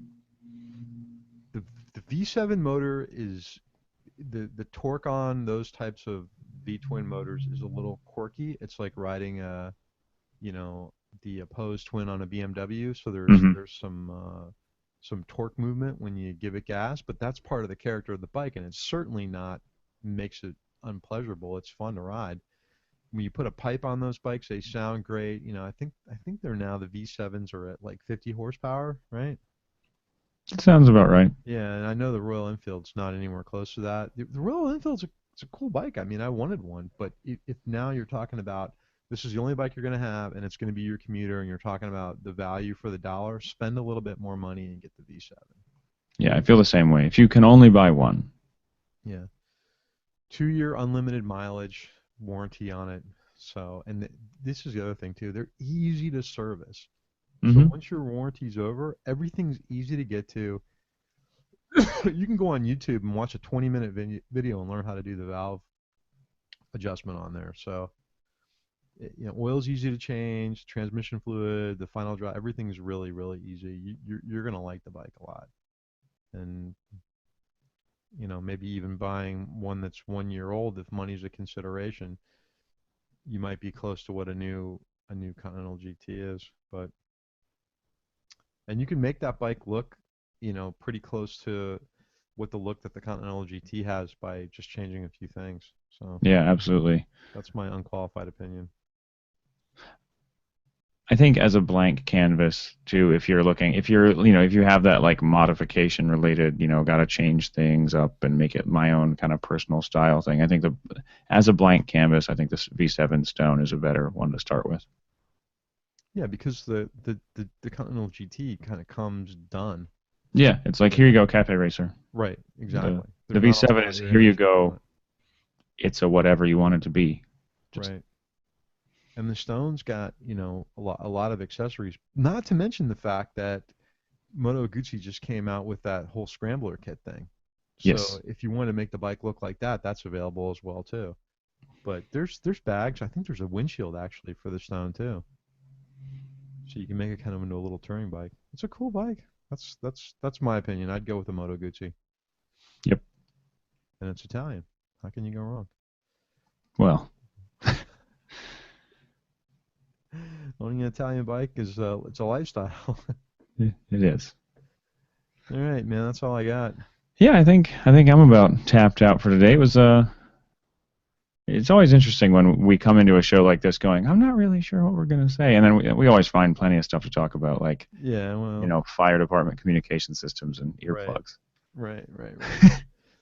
the V7 motor is the torque on those types of V twin motors is a little quirky. It's like riding you know, the opposed twin on a BMW. So Hmm. there's some torque movement when you give it gas, but that's part of the character of the bike, and it's certainly not makes it unpleasurable. It's fun to ride. When you put a pipe on those bikes, they sound great. I think they're now the V7s are at like 50 horsepower, right? It sounds about right. Yeah, and I know the Royal Enfield's not anywhere close to that. The Royal Enfield's it's a cool bike. I mean, I wanted one, but if now you're talking about this is the only bike you're going to have, and it's going to be your commuter, and you're talking about the value for the dollar, spend a little bit more money and get the V7. Yeah, I feel the same way. If you can only buy one. Yeah, 2-year unlimited mileage warranty on it. So, and this is the other thing too. They're easy to service. So Hmm. once your warranty's over, everything's easy to get to. You can go on YouTube and watch a 20-minute video and learn how to do the valve adjustment on there. So, oil's easy to change, transmission fluid, the final drive, everything's really, really easy. You're gonna like the bike a lot, and maybe even buying one that's 1 year old if money's a consideration, you might be close to what a new Continental GT is. But and you can make that bike look, pretty close to what the look that the Continental GT has by just changing a few things. So Yeah, absolutely. that's my unqualified opinion. I think as a blank canvas too, if you have that like modification related, got to change things up and make it my own kind of personal style thing. I think as a blank canvas, I think this V7 Stone is a better one to start with. Yeah, because the Continental GT kind of comes done. Yeah, it's like Like, here you go, Cafe Racer. right, The exactly. the There's not a whole V7 lot is you're here gonna you change on go. it. It's a whatever you want it to be. Just Right. And the Stone's got, a lot of accessories. Not to mention the fact that Moto Guzzi just came out with that whole scrambler kit thing. So yes. if you want to make the bike look like that, that's available as well too. But there's bags. I think there's a windshield actually for the Stone too. So you can make it kind of into a little touring bike. It's a cool bike. That's my opinion. I'd go with the Moto Guzzi, Yep. and it's Italian. How can you go wrong? Well, Owning an Italian bike is it's a lifestyle. it is. All right, man. That's all I got. Yeah, I think I'm about tapped out for today. It was it's always interesting when we come into a show like this going, I'm not really sure what we're going to say. And then we always find plenty of stuff to talk about, like, Yeah, well, fire department communication systems and right, earplugs. right.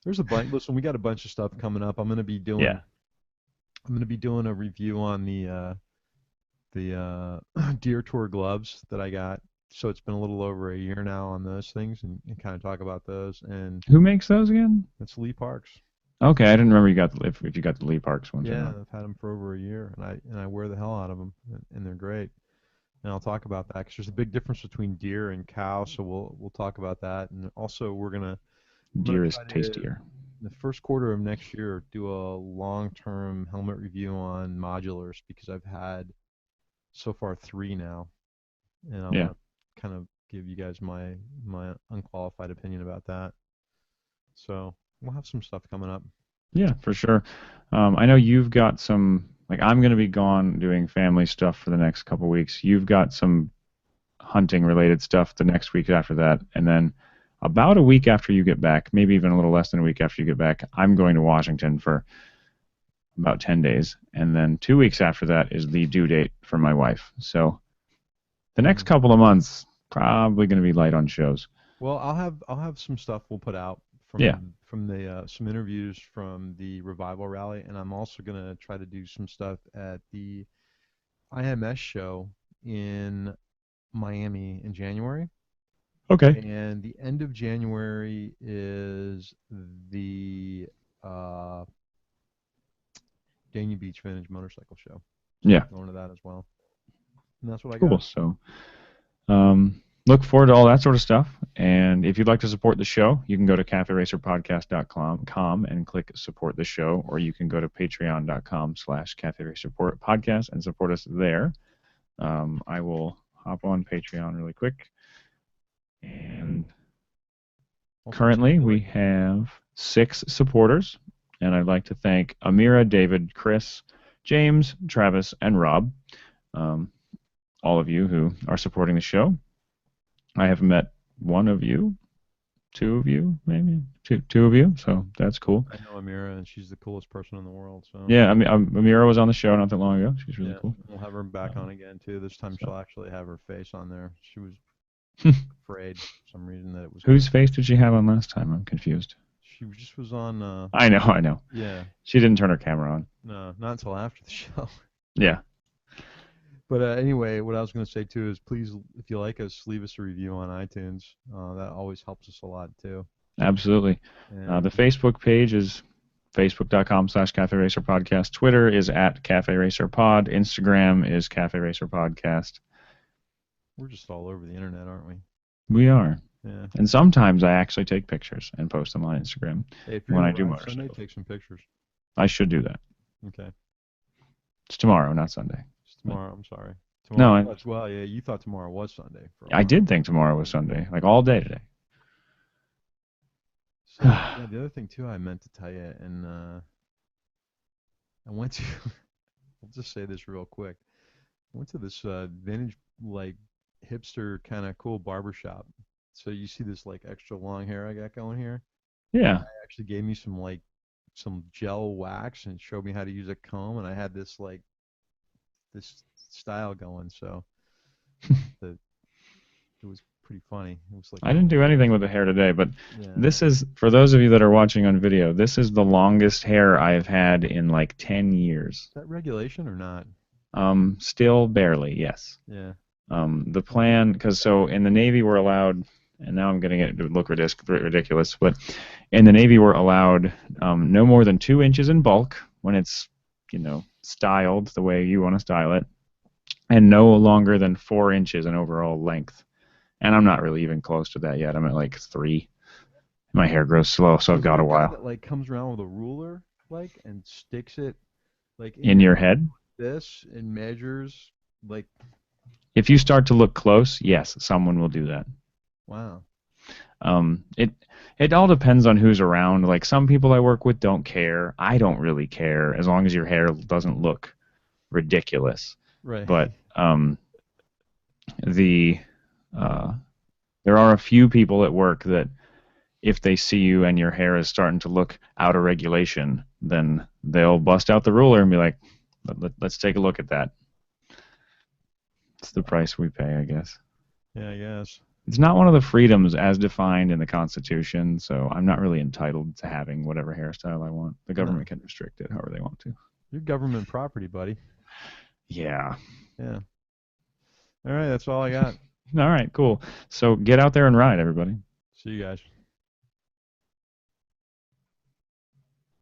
There's a bunch. Listen, we got a bunch of stuff coming up. I'm gonna be doing. Yeah. I'm gonna be doing a review on the Deer Tour gloves that I got. So it's been a little over a year now on those things, and kind of talk about those. And Who makes those again? it's Lee Parks. Okay, I didn't remember if you got the Lee Parks ones or Yeah, not. I've had them for over a year, and I wear the hell out of them, and they're great. And I'll talk about that because there's a big difference between deer and cow. So we'll talk about that, and also I'm gonna Deer is try to, tastier. in the first quarter of next year, do a long-term helmet review on modulars because I've had so far 3 now, and I Yeah. want to kind of give you guys my unqualified opinion about that. So we'll have some stuff coming up. Yeah, for sure. I know you've got some, like, I'm going to be gone doing family stuff for the next couple weeks. You've got some hunting related stuff the next week after that. And then about a week after you get back, maybe even a little less than a week after you get back, I'm going to Washington for about 10 days. And then 2 weeks after that is the due date for my wife. So the next couple of months, probably going to be light on shows. Well, I'll have some stuff we'll put out Yeah. from the some interviews from the Revival Rally, and I'm also gonna try to do some stuff at the IMS show in Miami in January. Okay. And the end of January is the uh, Dania Beach Vintage Motorcycle Show. So Yeah. I'm going to that as well. And that's what I Cool. got. So look forward to all that sort of stuff. And if you'd like to support the show, you can go to caferacerpodcast.com and click support the show, or you can go to patreon.com/caferacerpodcast and support us there. I will hop on Patreon really quick. And Also, currently check we have 6 supporters, and I'd like to thank Amira, David, Chris, James, Travis, and Rob, all of you who are supporting the show. I have met one of you, 2 of you, maybe two of you, so that's cool. I know Amira, and she's the coolest person in the world. So Yeah, I mean, Amira was on the show not that long ago. She's really yeah, cool. we'll have her back on again too. This time she'll actually have her face on there. She was afraid for some reason that it was. Whose face did she have on last time? I'm confused. She just was on. I know. Yeah, She didn't turn her camera on. no, not until after the show. Yeah. But anyway, what I was going to say too is please, if you like us, leave us a review on iTunes. That always helps us a lot too. Absolutely. And The Facebook page is facebook.com/CafeRacerPodcast. Twitter is @CafeRacerPod. Instagram is CafeRacerPodcast. we're just all over the internet, aren't we? We are. Yeah. And sometimes I actually take pictures and post them on Instagram. Hey, if you're When gonna I do ride Sunday, motorcycles. take some pictures. I should do that. Okay. It's tomorrow, not Sunday. It's tomorrow. I'm sorry. No, Tomorrow. Well, yeah, you thought tomorrow was Sunday. For a I while. did think tomorrow was Sunday, like all day today. So, yeah, the other thing too, I meant to tell you, and I went to. I'll just say this real quick. I went to this vintage, like hipster kind of cool barber shop. So you see this like extra long hair I got going here. Yeah. Actually gave me some gel wax and showed me how to use a comb, and I had this style going. So it was pretty funny. It was like I didn't do anything with the hair today, but yeah. this is, for those of you that are watching on video, this is the longest hair I've had in like 10 years. Is that regulation or not? Still barely, yes. Yeah. The plan, because so in the Navy we're allowed, and now I'm getting it to look ridiculous, but in the Navy we're allowed no more than 2 inches in bulk when it's, styled the way you want to style it, and no longer than 4 inches in overall length. And I'm not really even close to that yet. I'm at like 3. My hair grows slow, so I've got a while. That like comes around with a ruler, like, and sticks it like In your head? this and measures like If you start to look close, yes, someone will do that. Wow. It all depends on who's around. Like some people I work with don't care. I don't really care as long as your hair doesn't look ridiculous. Right. But the there are a few people at work that if they see you and your hair is starting to look out of regulation, then they'll bust out the ruler and be like, let's take a look at that. It's the price we pay, I guess. Yeah, I guess. It's not one of the freedoms as defined in the Constitution, so I'm not really entitled to having whatever hairstyle I want. The government can restrict it however they want to. You're government property, buddy. Yeah. Yeah. All right, that's all I got. All right, cool. So get out there and ride, everybody. See you guys.